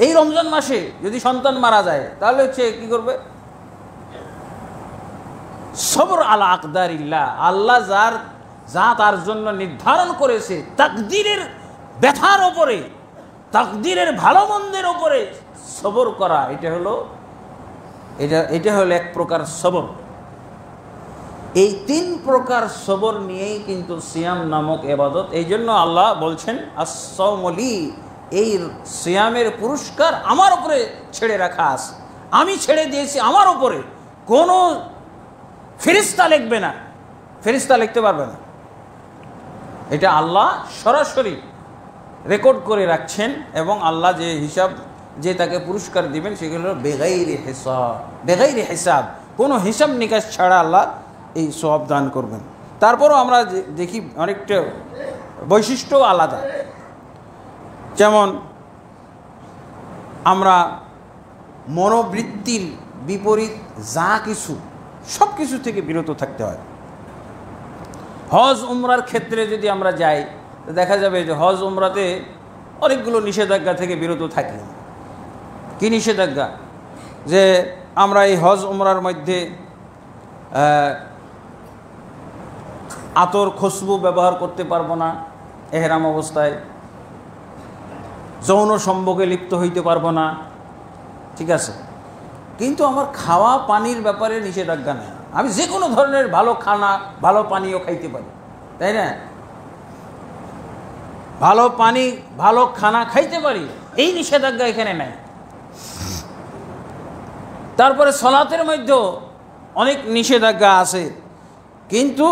এই রমজান মাসে যদি সন্তান মারা যায় তাহলে হচ্ছে কি করবে? সবর আলা আকদারিল্লাহ, আল্লাহ যা তার জন্য নির্ধারণ করেছে তাকদীরের ব্যথার ওপরে, তাকদীরের ভালো মন্দের ওপরে সবর করা, এটা হলো এক প্রকার সবর। এই তিন প্রকার সবর নিয়েই কিন্তু সিয়াম নামক ইবাদত। এই জন্য আল্লাহ বলছেন আস-সাওমুলি, এই সিয়ামের পুরস্কার আমার উপরে ছেড়ে রাখা আছে, আমি ছেড়ে দিয়েছি আমার উপরে, কোনো ফেরেশতা লিখবে না, ফেরেশতা লিখতে পারবে না। এটা আল্লাহ সরাসরি রেকর্ড করে রাখছেন এবং আল্লাহ যে হিসাব, যে তাকে পুরস্কার দিবেন সেগুলো হলো বেগাইরে হিসাব, কোনো হিসাব নিকাশ ছাড়া আল্লাহ এই সওয়াব দান করবেন। তারপরও আমরা দেখি অনেকটা বৈশিষ্ট্য আলাদা, যেমন আমরা মনোবৃত্তির বিপরীত যা কিছু সব কিছু থেকে বিরত থাকতে হয়। হজ উমরার ক্ষেত্রে যদি আমরা যাই দেখা যাবে যে হজ উমরাতে অনেকগুলো নিষেধাজ্ঞা থেকে বিরত থাকি। কি নিষেধাজ্ঞা? যে আমরা এই হজ উমরার মধ্যে আতর খুশবু ব্যবহার করতে পারবো না এহরাম অবস্থায়, যৌন সম্ভোগে লিপ্ত হইতে পারবো না, ঠিক আছে, কিন্তু আমার খাওয়া পানির ব্যাপারে নিষেধাজ্ঞা নেই। আমি যে কোনো ধরনের ভালো খানা ভালো পানীয় খাইতে পারি, তাই না? ভালো পানি ভালো খানা খাইতে পারি, এই নিষেধাজ্ঞা এখানে নাই। তারপরে সালাতের মধ্যেও অনেক নিষেধাজ্ঞা আছে, কিন্তু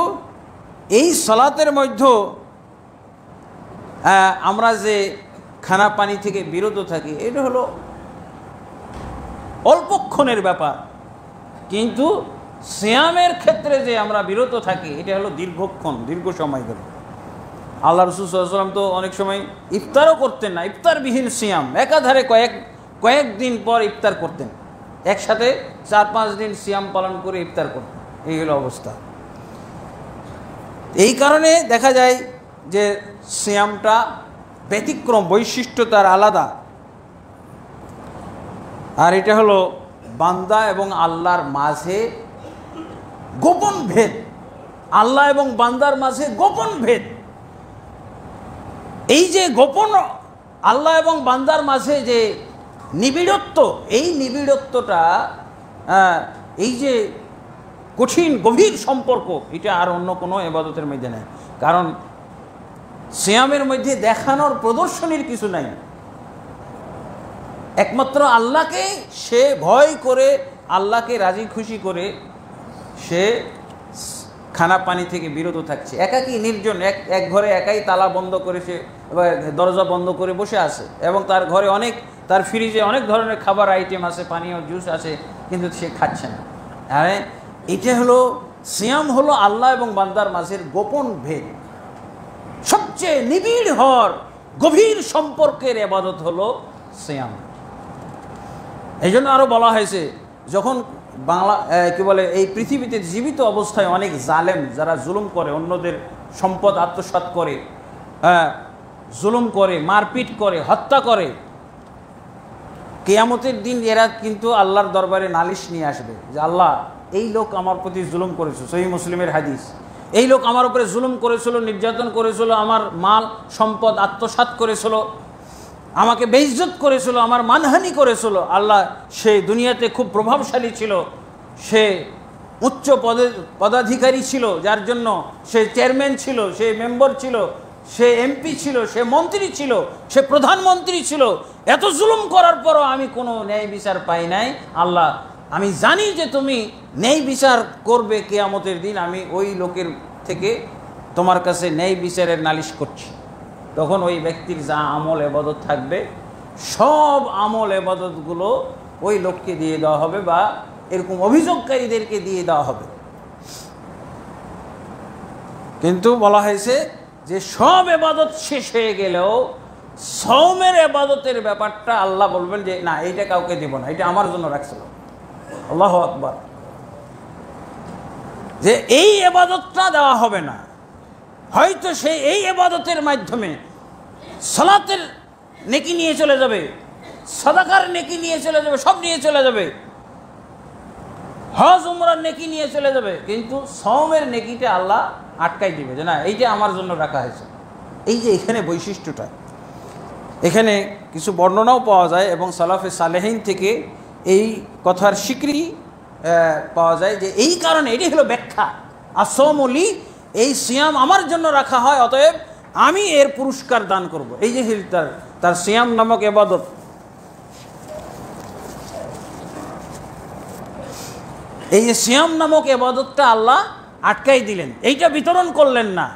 এই সালাতের মধ্যেও আমরা যে খানা পানি থেকে বিরত থাকি এটা হলো অল্পক্ষণের ব্যাপার, কিন্তু সিয়ামের ক্ষেত্রে যে আমরা বিরত থাকি এটা হলো দীর্ঘক্ষণ, দীর্ঘ সময় ধরে। আল্লাহ রাসূল সাল্লাল্লাহু আলাইহি ওয়াসাল্লাম তো অনেক সময় ইফতারও করতেন না, ইফতারবিহীন সিয়াম, একাধারে কয়েকদিন পর ইফতার করতেন, একসাথে 4-5 দিন সিয়াম পালন করে ইফতার করতেন, এই হলো অবস্থা। এই কারণে দেখা যায় যে সিয়ামটা ব্যতিক্রম, বৈশিষ্ট্য তার আলাদা। আর এটা হলো বান্দা এবং আল্লাহর মাঝে গোপন ভেদ, আল্লাহ এবং বান্দার মাঝে গোপন ভেদ। এই যে গোপন আল্লাহ এবং বান্দার মাঝে যে নিবিড়ত্ব, এই নিবিড়ত্বটা, এই যে কঠিন গভীর সম্পর্ক, এটা আর অন্য কোনো ইবাদতের মধ্যে নেই। কারণ সিয়ামের মধ্যে দেখানোর প্রদর্শনীর কিছু নাই। একমাত্র আল্লাহকে সে ভয় করে, আল্লাহকে রাজি খুশি করে সে খানা পানি থেকে বিরত থাকছে। একাকী নির্জন, এক ঘরে একাই তালা বন্ধ করে সে দরজা বন্ধ করে বসে আছে, এবং তার ঘরে তার ফ্রিজে অনেক ধরনের খাবার আইটেম আছে, পানীয় জুস আছে, কিন্তু সে খাচ্ছে না। আরে এটা হলো সিয়াম, হলো আল্লাহ এবং বান্দার মাঝের গোপন ভেদ। সবচেয়ে নিবিড় হওয়ার গভীর সম্পর্কের ইবাদত হলো সিয়াম। এই জন্য আরও বলা হয়েছে, যখন এই পৃথিবীতে জীবিত অবস্থায় অনেক জালেম যারা জুলুম করে, অন্যদের সম্পদ আত্মসাৎ করে, জুলুম করে, মারপিট করে, হত্যা করে, কিয়ামতের দিন এরা কিন্তু আল্লাহর দরবারে নালিশ নিয়ে আসবে যে আল্লাহ, এই লোক আমার প্রতি জুলুম করেছে। সহিহ মুসলিমের হাদিস, এই লোক আমার উপরে জুলুম করেছিল, নির্যাতন করেছিল, আমার মাল সম্পদ আত্মসাৎ করেছিল, আমাকে বেইজ্জত করেছিল, আমার মানহানি করেছিল। আল্লাহ, সে দুনিয়াতে খুব প্রভাবশালী ছিল, সে উচ্চ পদাধিকারী ছিল, যার জন্য সে চেয়ারম্যান ছিল, সে মেম্বার ছিল, সে এমপি ছিল, সে মন্ত্রী ছিল, সে প্রধানমন্ত্রী ছিল। এত জুলুম করার পরও আমি কোনো ন্যায় বিচার পাই নাই। আল্লাহ, আমি জানি যে তুমি ন্যায় বিচার করবে কিয়ামতের দিন, আমি ওই লোকের থেকে তোমার কাছে ন্যায় বিচারের নালিশ করছি। তখন ওই ব্যক্তির যা আমল ইবাদত থাকবে, সব আমল ইবাদতগুলো ওই লোককে দিয়ে দেওয়া হবে, বা এরকম অভিযোগকারীদেরকে দিয়ে দেওয়া হবে। কিন্তু বলা হয়েছে যে সব ইবাদত শেষ হয়ে গেলেও সওমের ইবাদতের ব্যাপারটা আল্লাহ বলবেন যে না, এইটা কাউকে দিব না, এটা আমার জন্য রাখছিল। আল্লাহু আকবার। যে এই ইবাদতটা দেওয়া হবে না, হয়তো সে এই ইবাদতের মাধ্যমে সালাতের নেকি নিয়ে চলে যাবে, সাদাকার নেকি নিয়ে চলে যাবে, সব নিয়ে চলে যাবে, হজ উমরার নেকি নিয়ে চলে যাবে, কিন্তু সওমের নেকিটা আল্লাহ আটকাই দিবে যে না, এইটা আমার জন্য রাখা হয়েছে। এই যে এখানে বৈশিষ্ট্যটা, এখানে কিছু বর্ণনাও পাওয়া যায় এবং সালাফে সালেহিন থেকে এই কথার স্বীকৃতি পাওয়া যায় যে এই কারণে, এটি হলো ব্যাখ্যা, আসৌমলি, এই সিয়াম আমার জন্য রাখা হয়, অতএব আমি এর পুরস্কার দান করব। এই যে তার সিয়াম নামক ইবাদত, এই যে সিয়াম নামক ইবাদতটা আল্লাহ আটকাই দিলেন, এইটা বিতরণ করলেন না।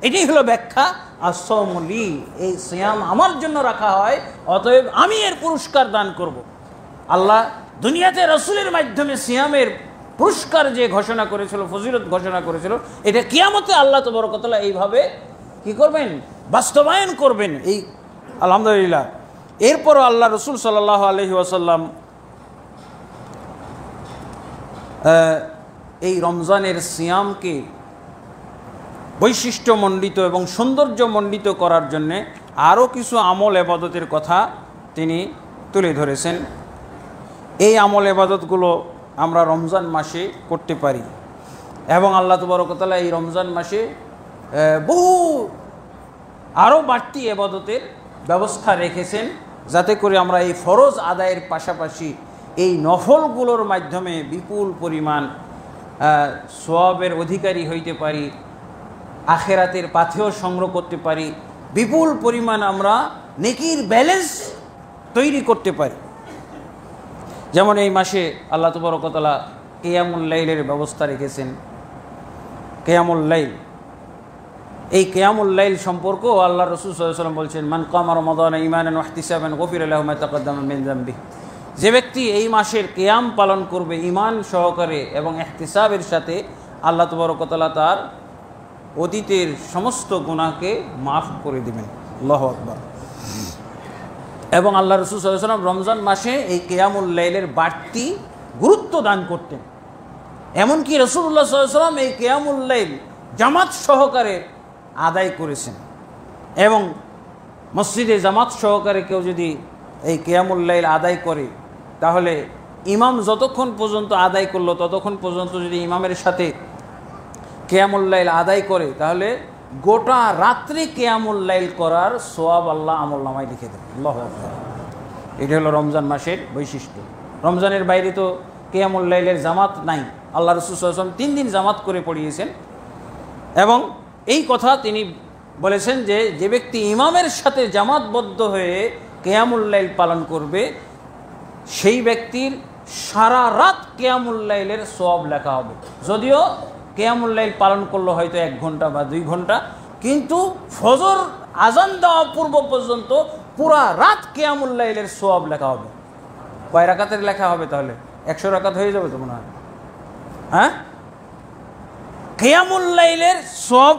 এটাই হলো ব্যাখ্যা, আসৌমলি, এই সিয়াম আমার জন্য রাখা হয়, অতএব আমি এর পুরস্কার দান করব। আল্লাহ দুনিয়াতে রাসূলের মাধ্যমে সিয়ামের পুরস্কার যে ঘোষণা করেছিল, ফজিলত ঘোষণা করেছিল, এটা কিয়ামতে আল্লাহ তাবারক ওয়া তাআলা এইভাবে কি করবেন, বাস্তবায়ন করবেন। এই আলহামদুলিল্লাহ। এরপরও আল্লাহ রসুল সাল্লাল্লাহু আলাইহি ওয়াসাল্লাম এই রমজানের সিয়ামকে বৈশিষ্ট্যমণ্ডিত এবং সৌন্দর্যমণ্ডিত করার জন্যে আরও কিছু আমল ইবাদতের কথা তিনি তুলে ধরেছেন। এই আমল ইবাদতগুলো আমরা রমজান মাসে করতে পারি, এবং আল্লাহ তাবারক ওয়া তাআলা এই রমজান মাসে বহু আরও বাড়তি ইবাদতের ব্যবস্থা রেখেছেন, যাতে করে আমরা এই ফরজ আদায়ের পাশাপাশি এই নফলগুলোর মাধ্যমে বিপুল পরিমাণ সওয়াবের অধিকারী হইতে পারি, আখেরাতের পাথেয় সংগ্রহ করতে পারি, বিপুল পরিমাণ আমরা নেকির ব্যালেন্স তৈরি করতে পারি। যেমন এই মাসে আল্লাহ তাবারক ওয়া তাআলা কিয়ামুল লাইলের ব্যবস্থা রেখেছেন। কিয়ামুল লাইল, এই কিয়ামুল লাইল সম্পর্কেও আল্লাহ রাসূল সাল্লাল্লাহু আলাইহি ওয়াসাল্লাম বলছেন, মান কামা রমাদানা ঈমানান ওয়া ইহতিসাবান গুফিরা লাহু মা তাকাদ্দামা মিন যামবিহি। যে ব্যক্তি এই মাসের কিয়াম পালন করবে ঈমান সহকারে এবং ইহতিসাবের সাথে, আল্লাহ তাবারক ওয়া তাআলা তার অতীতের সমস্ত গুনাহকে মাফ করে দিবেন। আল্লাহু আকবার। এবং আল্লাহ রাসূল সাল্লাল্লাহু আলাইহি ওয়াসাল্লাম রমজান মাসে এই কিয়ামুল লাইলের বাড়তি গুরুত্ব দান করতেন। এমনকি রাসূলুল্লাহ সাল্লাল্লাহু আলাইহি ওয়াসাল্লাম এই কিয়ামুল লাইল জামাত সহকারে আদায় করেছেন, এবং মসজিদে জামাত সহকারে কেউ যদি এই কিয়ামুল লাইল আদায় করে, তাহলে ইমাম যতক্ষণ পর্যন্ত আদায় করলো ততক্ষণ পর্যন্ত যদি ইমামের সাথে কিয়ামুল লাইল আদায় করে তাহলে গোটা রাত্রি কিয়ামুল লাইল করার সওয়াব আল্লাহ আমলনামায় লিখে দেবে। আল্লাহু আকবার। এটা হলো রমজান মাসের বৈশিষ্ট্য। রমজানের বাইরে তো কিয়ামুল লাইলের জামাত নাই। আল্লাহ রাসূল সাল্লাল্লাহু আলাইহি ওয়াসাল্লাম 3 দিন জামাত করে পড়িয়েছেন এবং এই কথা তিনি বলেছেন যে যে ব্যক্তি ইমামের সাথে জামাতবদ্ধ হয়ে কিয়ামুল লাইল পালন করবে সেই ব্যক্তির সারা রাত কিয়ামুল লাইলের সওয়াব লেখা হবে। যদিও কিয়ামুল লাইল পালন করলো হয়তো 1 ঘন্টা বা 2 ঘন্টা, কিন্তু ফজর আজান দেওয়া পূর্ব পর্যন্ত পুরা রাত কিয়ামুল লাইলের সওয়াব লেখা হবে। কয় রাকাতের লেখা হবে তাহলে? 100 রাকাত হয়ে যাবে তো মনে হয়। হ্যাঁ, কিয়ামুল লাইলের সওয়াব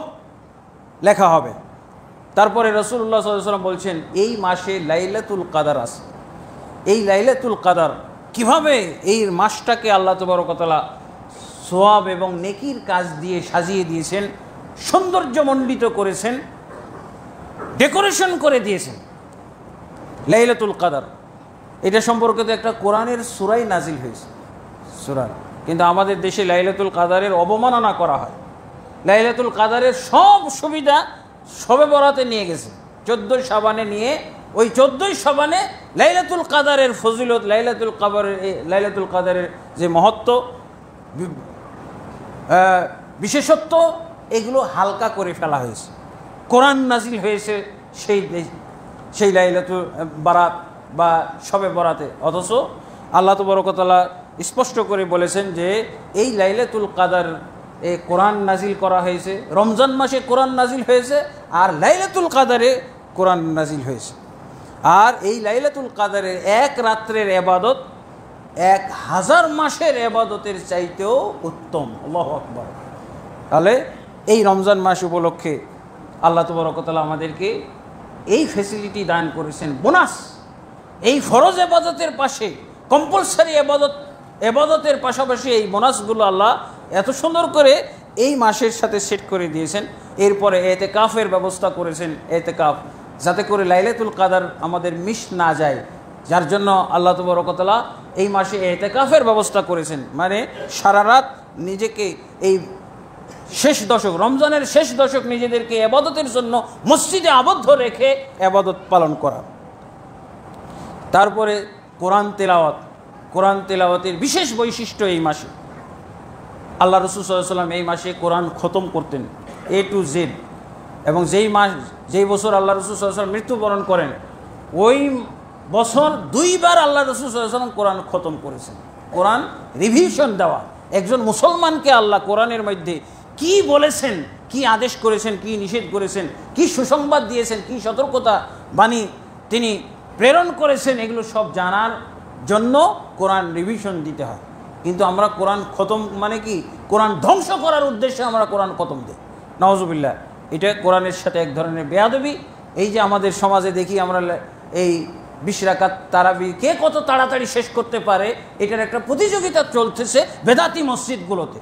লেখা হবে। তারপরে রাসূলুল্লাহ সাল্লাল্লাহু আলাইহি ওয়াসাল্লাম বলছেন এই মাসে লাইলাতুল কদর আছে। এই লাইলাতুল কদর কিভাবে এই মাসটাকে আল্লাহ তাবারক ওয়া তাআলা সওয়াব এবং নেকির কাজ দিয়ে সাজিয়ে দিয়েছেন, সৌন্দর্যমণ্ডিত করেছেন, ডেকোরেশন করে দিয়েছেন। লাইলাতুল কদর এটা সম্পর্কে তো একটা কোরআনের সূরাই নাজিল হয়েছে, সূরা। কিন্তু আমাদের দেশে লাইলাতুল কদরের অবমাননা করা হয়। লাইলাতুল কদরের সব সুবিধা শবে বরাতে নিয়ে গেছে, 14 শাবানে নিয়ে ওই 14 শাবানে লাইলাতুল কদরের ফজিলত, লাইলাতুল কদরের যে মহত্ব, বিশেষত্ব, এগুলো হালকা করে ফেলা হয়েছে। কোরআন নাজিল হয়েছে সেই লাইলাতুল বারাত বা শবে বরাতে, অথচ আল্লাহ তাবারক ওয়া তাআলা স্পষ্ট করে বলেছেন যে এই লাইলাতুল কদর এ কোরআন নাজিল করা হয়েছে, রমজান মাসে কোরআন নাজিল হয়েছে, আর লাইলাতুল কদরে কোরআন নাজিল হয়েছে। আর এই লাইলাতুল কদরের এক রাত্রের ইবাদত 1000 মাসের ইবাদতের চাইতেও উত্তম। আল্লাহু আকবার। তাহলে এই রমজান মাস উপলক্ষে আল্লাহ তাবারক ওয়া তাআলা আমাদেরকে এই ফ্যাসিলিটি দান করেছেন, বোনাস। এই ফরজ ইবাদতের পাশে কম্পালসারি ইবাদতের পাশাপাশি এই বোনাসগুলো আল্লাহ এত সুন্দর করে এই মাসের সাথে সেট করে দিয়েছেন। এরপরে এতেকাফের ব্যবস্থা করেছেন, এতেকাফ, যাতে করে লাইলাতুল কদর আমাদের মিস না যায়, যার জন্য আল্লাহ তাবারক ওয়া তাআলা এই মাসে এতেকাফের ব্যবস্থা করেছেন। মানে সারা রাত নিজেকে এই শেষ দশক, রমজানের শেষ দশক নিজেদেরকে ইবাদতের জন্য মসজিদে আবদ্ধ রেখে ইবাদত পালন করা। তারপরে কোরআন তেলাওয়াত, কোরআন তেলাওয়াতের বিশেষ বৈশিষ্ট্য এই মাসে। আল্লাহ রাসূল সাল্লাল্লাহু আলাইহি ওয়াসাল্লাম এই মাসে কোরআন খতম করতেন A to Z, এবং যেই বছর আল্লাহ রাসূল সাল্লাল্লাহু আলাইহি ওয়াসাল্লাম মৃত্যুবরণ করেন ওই বছর 2 বার আল্লাহ রাসূল সাল্লাল্লাহু আলাইহি ওয়াসাল্লাম কোরআন খতম করেছেন। কোরআন রিভিশন দেওয়া, একজন মুসলমানকে আল্লাহ কোরআনের মধ্যে কি বলেছেন, কি আদেশ করেছেন, কি নিষেধ করেছেন, কি সুসংবাদ দিয়েছেন, কি সতর্কতা বাণী তিনি প্রেরণ করেছেন, এগুলো সব জানার জন্য কোরআন রিভিশন দিতে হয়। কিন্তু আমরা কোরআন খতম মানে কি, কোরআন ধ্বংস করার উদ্দেশ্যে আমরা কোরআন খতম দিই। নাউজুবিল্লাহ, এটা কোরআনের সাথে এক ধরনের বেয়াদবি। এই যে আমাদের সমাজে দেখি আমরা এই 20 রাকাত তারাবি কে কত তাড়াতাড়ি শেষ করতে পারে, এটার একটা প্রতিযোগিতা চলতেছে বেদাতি মসজিদগুলোতে।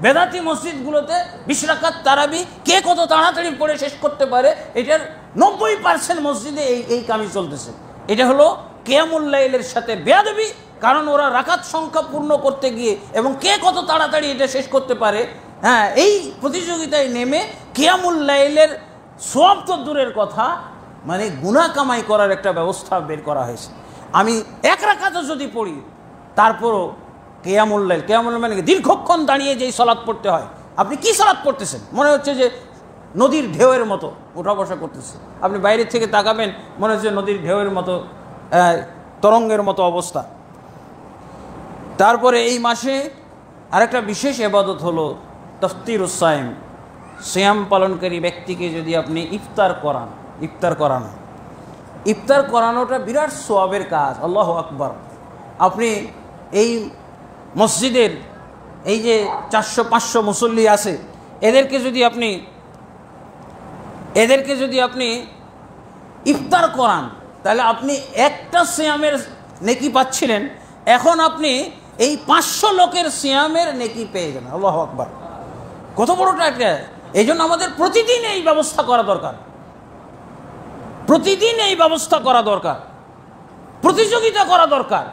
বেদাতি মসজিদগুলোতে 20 রাকাত তারাবি কে কত তাড়াতাড়ি পড়ে শেষ করতে পারে, এটার 90% মসজিদে এই কামই চলতেছে। এটা হলো কিয়ামুল লাইলের সাথে বেয়াদবি, কারণ ওরা রাকাত সংখ্যা পূর্ণ করতে গিয়ে এবং কে কত তাড়াতাড়ি এটা শেষ করতে পারে, হ্যাঁ, এই প্রতিযোগিতায় নেমে কিয়ামুল লাইলের সওয়াব তো দূরের কথা, মানে গুনাহ কামাই করার একটা ব্যবস্থা বের করা হয়েছে। আমি 1 রাকাতও যদি পড়ি তারপরও কিয়ামুল লাইল মানে দীর্ঘক্ষণ দাঁড়িয়ে যেই সালাত পড়তে হয়, আপনি কি সালাত পড়তেছেন? মনে হচ্ছে যে নদীর ঢেউয়ের মতো ওঠা বসা করতেছে। আপনি বাইরের থেকে তাকাবেন, মনে হচ্ছে নদীর ঢেউয়ের মতো, তরঙ্গের মতো অবস্থা। তারপরে এই মাসে আরেকটা বিশেষ ইবাদত হলো তাফতিরুস সাইম। সিয়াম পালনকারী ব্যক্তিকে যদি আপনি ইফতার করানোটা বিরাট সওয়াবের কাজ। আল্লাহু আকবার। আপনি এই মসজিদের এই যে 400-500 মুসল্লি আছে, এদেরকে যদি আপনি ইফতার করান, তাহলে আপনি একটা সিয়ামের নেকি পাচ্ছিলেন, এখন আপনি এই 500 লোকের সিয়ামের নেকি পেয়ে যাবেন। আল্লাহু আকবার, কত বড়টা একটা! এই জন্য আমাদের প্রতিদিন এই ব্যবস্থা করা দরকার, প্রতিদিন এই ব্যবস্থা করা দরকার, প্রতিযোগিতা করা দরকার,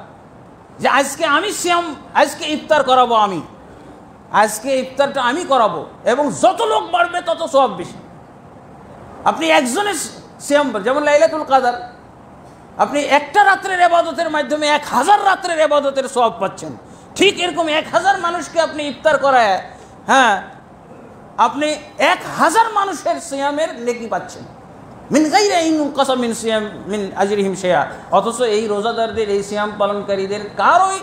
যে আজকে আমি সিয়াম, আজকে ইফতার করাবো, আজকে ইফতারটা আমি করাবো, এবং যত লোক বাড়বে তত সওয়াব বেশি। আপনি একজনের সিয়াম, যেমন লাইলাতুল কাদর, আপনি একটা রাত্রের ইবাদতের মাধ্যমে 1000 রাত্রের ইবাদতের সওয়াব পাচ্ছেন। ঠিক এরকম 1000 মানুষকে আপনি ইফতার করায়, হ্যাঁ, আপনি 1000 মানুষের সিয়ামের নেকি পাচ্ছেন, মিন গায়রি আন ইউনকাসা মিন সিয়াম মিন আজরিহিম শাইআ। অথচ এই রোজাদারদের, এই সিয়াম পালনকারীদের কারোই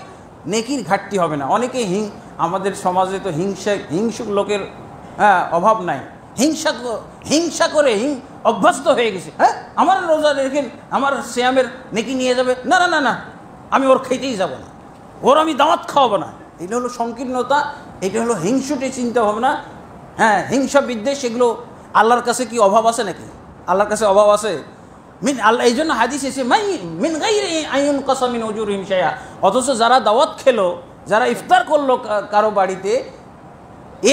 নেকির ঘাটতি হবে না। অনেকে আমাদের সমাজে তো হিংসুক লোকের অভাব নাই, হিংসা করে অভ্যস্ত হয়ে গেছে। হ্যাঁ, আমার রোজা রেখে আমার সিয়ামের নেকি নিয়ে যাবে, না না না না, আমি ওর খেতেই যাব না, ওর আমি দাওয়াত খাওয়াবো না। এটা হলো সংকীর্ণতা, এটা হলো হিংসুটে চিন্তা ভাবনা। হ্যাঁ, হিংসা বিদ্বেষ, এগুলো আল্লাহর কাছে কি অভাব আছে নাকি? আল্লাহর কাছে অভাব আছে? আল্লাহ, এই জন্য হাদিস এসে মিন গায়রি আন ইউনকাসা মিন উজুরিহিম শাইআ। অথচ যারা দাওয়াত খেলো, যারা ইফতার করলো কারো বাড়িতে,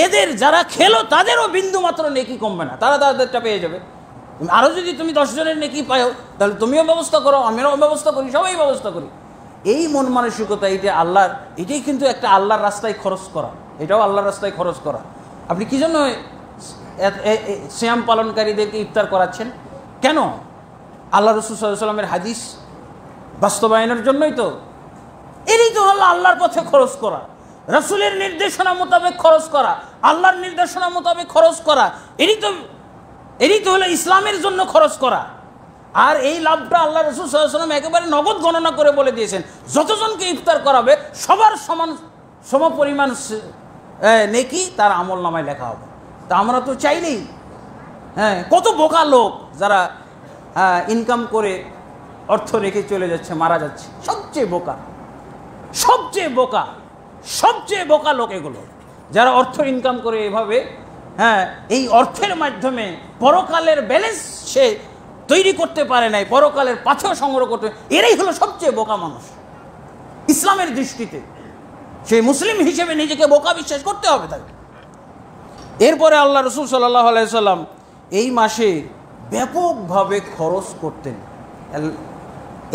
এদের যারা খেলো তাদেরও বিন্দু মাত্র নেকি কমবে না, তারা তাদেরটা পেয়ে যাবে। আরও যদি তুমি 10 জনের নেকি পাও, তাহলে তুমিও ব্যবস্থা করো, আমিও ব্যবস্থা করি, সবাই ব্যবস্থা করি। এই মন মানসিকতা, এটাই কিন্তু একটা আল্লাহর রাস্তায় খরচ করা, এটাও আল্লাহর রাস্তায় খরচ করা। আপনি কী জন্য সিয়াম পালনকারীদেরকে ইফতার করাচ্ছেন? কেন? আল্লাহ রাসূল সাল্লাল্লাহু আলাইহি ওয়াসাল্লামের হাদিস বাস্তবায়নের জন্যই তো। এরই তো হলো আল্লাহর পথে খরচ করা, রাসূলের নির্দেশনা মোতাবেক খরচ করা, আল্লাহর নির্দেশনা মোতাবেক খরচ করা। এরই তো হলো ইসলামের জন্য খরচ করা। আর এই লাভটা আল্লাহ রাসূল সাল্লাল্লাহু আলাইহি ওয়াসাল্লাম একেবারে নগদ গণনা করে বলে দিয়েছেন, যতজনকে ইফতার করাবে সবার সমপরিমাণ নেকি তার আমল নামায় লেখা হবে। তা আমরা তো চাইলেই, হ্যাঁ, কত বোকা লোক যারা ইনকাম করে অর্থ রেখে চলে যাচ্ছে, মারা যাচ্ছে। সবচেয়ে বোকা লোক এগুলো, যারা অর্থ ইনকাম করে এভাবে, হ্যাঁ, এই অর্থের মাধ্যমে পরকালের ব্যালেন্স সে তৈরি করতে পারে নাই, পরকালের পাথেও সংগ্রহ করতে। এরাই হলো সবচেয়ে বোকা মানুষ ইসলামের দৃষ্টিতে। সেই মুসলিম হিসেবে নিজেকে বোকা বিশ্বাস করতে হবে তাকে। এরপরে আল্লাহ রাসূল সাল্লাল্লাহু আলাইহি সাল্লাম এই মাসে ব্যাপকভাবে খরচ করতেন।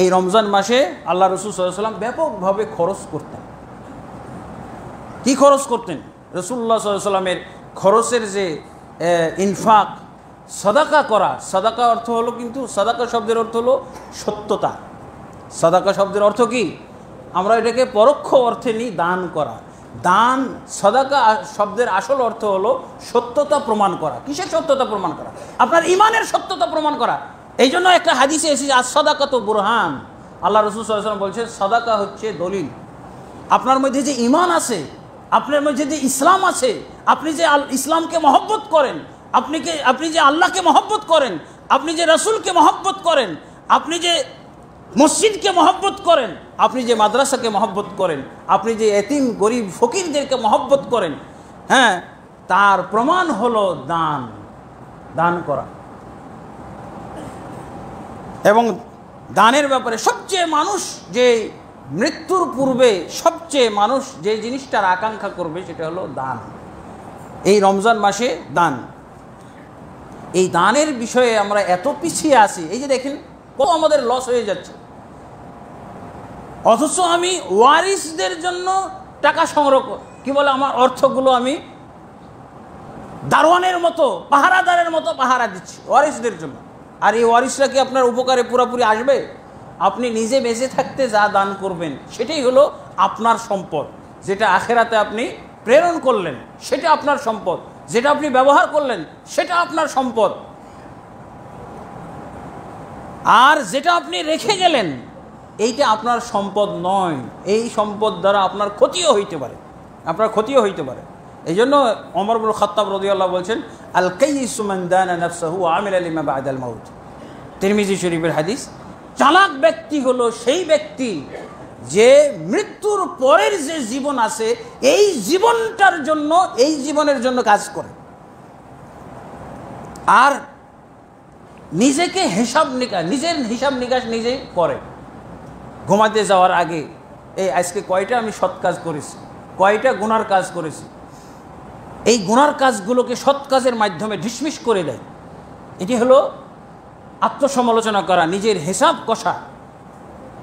এই রমজান মাসে আল্লাহ রাসূল সাল্লাল্লাহু আলাইহি সাল্লাম ব্যাপকভাবে খরচ করতেন। কি খরচ করতেন? রাসূলুল্লাহ সাল্লাল্লাহু আলাইহি সাল্লামের খরচের যে ইনফাক, সাদাকা করা, সাদাকা অর্থ হলো, কিন্তু সাদাকা শব্দের অর্থ হলো সত্যতা। সাদাকা শব্দের অর্থ কি? আমরা এটাকে পরোক্ষ অর্থে নিই, দান করা। দান, সাদাকা শব্দের আসল অর্থ হলো সত্যতা প্রমাণ করা। কিসের সত্যতা প্রমাণ করা? আপনার ইমানের সত্যতা প্রমাণ করা। এই জন্য একটা হাদিসে এসেছে আস-সাদাকাতু বুরহান। আল্লাহ রাসূল সাল্লাল্লাহু আলাইহি ওয়াসাল্লাম বলছেন, সাদাকা হচ্ছে দলিল। আপনার মধ্যে যে ঈমান আছে, আপনার মধ্যে যে ইসলাম আছে, আপনি যে ইসলামকে মহব্বত করেন, আপনি যে আল্লাহকে মহব্বত করেন, আপনি যে রাসূলকে মহব্বত করেন, আপনি যে মসজিদকে মহব্বত করেন, আপনি যে মাদ্রাসাকে মহব্বত করেন, আপনি যে এতিম গরিব ফকিরদেরকে মহব্বত করেন, হ্যাঁ, তার প্রমাণ হলো দান করা। এবং দানের ব্যাপারে সবচেয়ে মানুষ যে মৃত্যুর পূর্বে সবচেয়ে মানুষ যে জিনিসটার আকাঙ্ক্ষা করবে সেটা হলো দান। এই রমজান মাসে দান, এই দানের বিষয়ে আমরা এত পিছিয়ে আছি। এই যে দেখেন, কত আমাদের লস হয়ে যাচ্ছে। অথচ আমি ওয়ারিসদের জন্য টাকা সংগ্রহ, কি বলে, আমার অর্থগুলো আমি দারোয়ানের মতো, পাহারাদারের মতো পাহারা দিচ্ছি ওয়ারিসদের জন্য। আর এই ওয়ারিসরা কি আপনার উপকারে পুরোপুরি আসবে? আপনি নিজে বেঁচে থাকতে যা দান করবেন সেটাই হলো আপনার সম্পদ। যেটা আখেরাতে আপনি প্রেরণ করলেন সেটা আপনার সম্পদ, যেটা আপনি ব্যবহার করলেন সেটা আপনার সম্পদ। আর যেটা আপনি রেখে গেলেন এইটা আপনার সম্পদ নয়। এই সম্পদ দ্বারা আপনার ক্ষতিও হইতে পারে, এই জন্য ওমর ইবনে খাত্তাব রাদিয়াল্লাহু বলছেন, আল কাইয়িসু মান দানা নাফসাহু ওয়া আমিলা লিমা বা'দাল মাউত। তিরমিজি শরীফের হাদিস। চালাক ব্যক্তি হলো সেই ব্যক্তি যে মৃত্যুর পরের যে জীবন আছে এই জীবনের জন্য কাজ করে, আর নিজের হিসাব নিকাশ নিজেই করে। ঘুমাতে যাওয়ার আগে আজকে কয়টা আমি সৎ কাজ করেছি, কয়টা গুনার কাজ করেছি, এই গুনার কাজগুলোকে সৎ কাজের মাধ্যমে ডিসমিস করে দেয়। এটি হলো আত্মসমালোচনা করা, নিজের হিসাব কষা।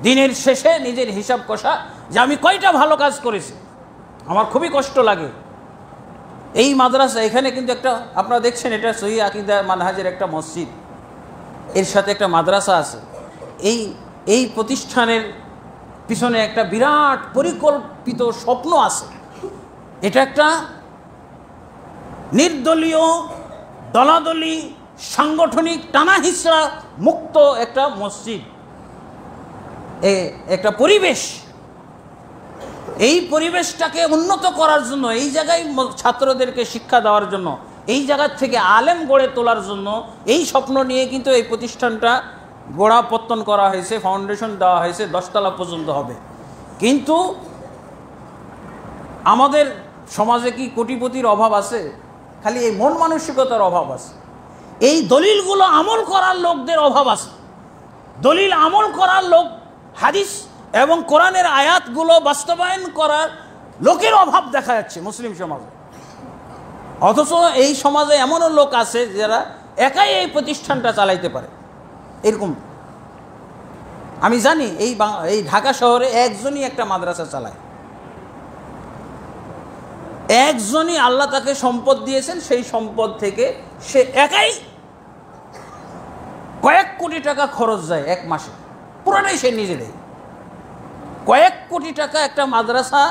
দিনের শেষে নিজের হিসাব কষা যে আমি কয়টা ভালো কাজ করেছি। আমার খুবই কষ্ট লাগে। এই মাদ্রাসা এখানে কিন্তু একটা, আপনারা দেখছেন এটা সহিহ আকীদা মানহাজের একটা মসজিদ, এর সাথে একটা মাদ্রাসা আছে। এই প্রতিষ্ঠানের পিছনে একটা বিরাট পরিকল্পিত স্বপ্ন আছে। এটা একটা নির্দলীয়, দলাদলি, সাংগঠনিক টানা হিসড়া মুক্ত একটা মসজিদ, একটা পরিবেশ। এই পরিবেশটাকে উন্নত করার জন্য, এই জায়গায় ছাত্রদেরকে শিক্ষা দেওয়ার জন্য, এই জায়গার থেকে আলেম গড়ে তোলার জন্য এই স্বপ্ন নিয়ে কিন্তু এই প্রতিষ্ঠানটা গোড়াপত্তন করা হয়েছে, ফাউন্ডেশন দেওয়া হয়েছে, 10 তলা পর্যন্ত হবে। কিন্তু আমাদের সমাজে কি কোটিপতির অভাব আছে? খালি এই মন মানসিকতার অভাব আছে। এই দলিলগুলো আমল করার লোকদের অভাব আছে। দলিল আমল করার লোক, হাদিস এবং কোরআনের আয়াতগুলো বাস্তবায়ন করার লোকের অভাব দেখা যাচ্ছে মুসলিম সমাজে। অথচ এই সমাজে এমনও লোক আছে যারা একাই এই প্রতিষ্ঠানটা চালাইতে পারে। এরকম আমি জানি, এই ঢাকা শহরে একজনই একটা মাদ্রাসা চালায়, একজনই আল্লাহ তাকে সম্পদ দিয়েছেন। সেই সম্পদ থেকে সে একাই কয়েক কোটি টাকা খরচ যায় এক মাসে, পুরোটাই সে নিজে দেয়। কয়েক কোটি টাকা একটা মাদ্রাসা,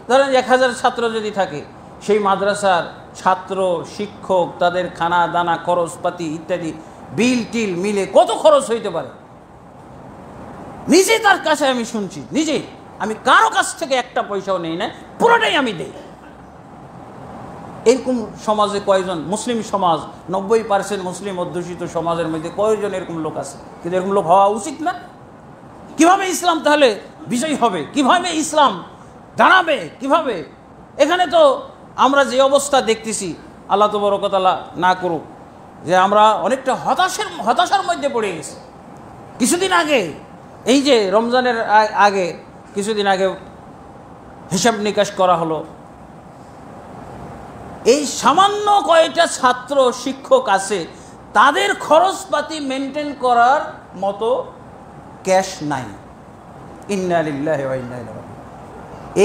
ধরেন 1000 ছাত্র যদি থাকে, সেই মাদ্রাসার ছাত্র, শিক্ষক, তাদের খানা দানা, খরচপাতি ইত্যাদি বিল টিল মিলে কত খরচ হইতে পারে। নিজে তার কাছে আমি শুনছি, নিজে আমি কারো কাছ থেকে একটা পয়সাও নেই না, পুরোটাই আমি দেই। এরকম সমাজে কয়জন, মুসলিম সমাজ 90% মুসলিম অধ্যুষিত সমাজের মধ্যে কয়জন এরকম লোক আছে? কিন্তু এরকম লোক হওয়া উচিত না। কিভাবে ইসলাম তাহলে বিজয়ী হবে? কিভাবে ইসলাম দাঁড়াবে? কিভাবে? এখানে তো আমরা যে অবস্থা দেখতেছি, আল্লাহ তাবারক ওয়া তাআলা না করুক, যে আমরা অনেকটা হতাশার মধ্যে পড়ে গেছি। কিছুদিন আগে, এই যে রমজানের আগে কিছুদিন আগে হিসাব নিকাশ করা হলো, এই সামান্য কয়টা ছাত্র শিক্ষক আছে, তাদের খরচপাতি মেনটেন করার মতো ক্যাশ নাই। ইন্না লিল্লাহি ওয়া ইন্না ইলাইহি রাজিউন।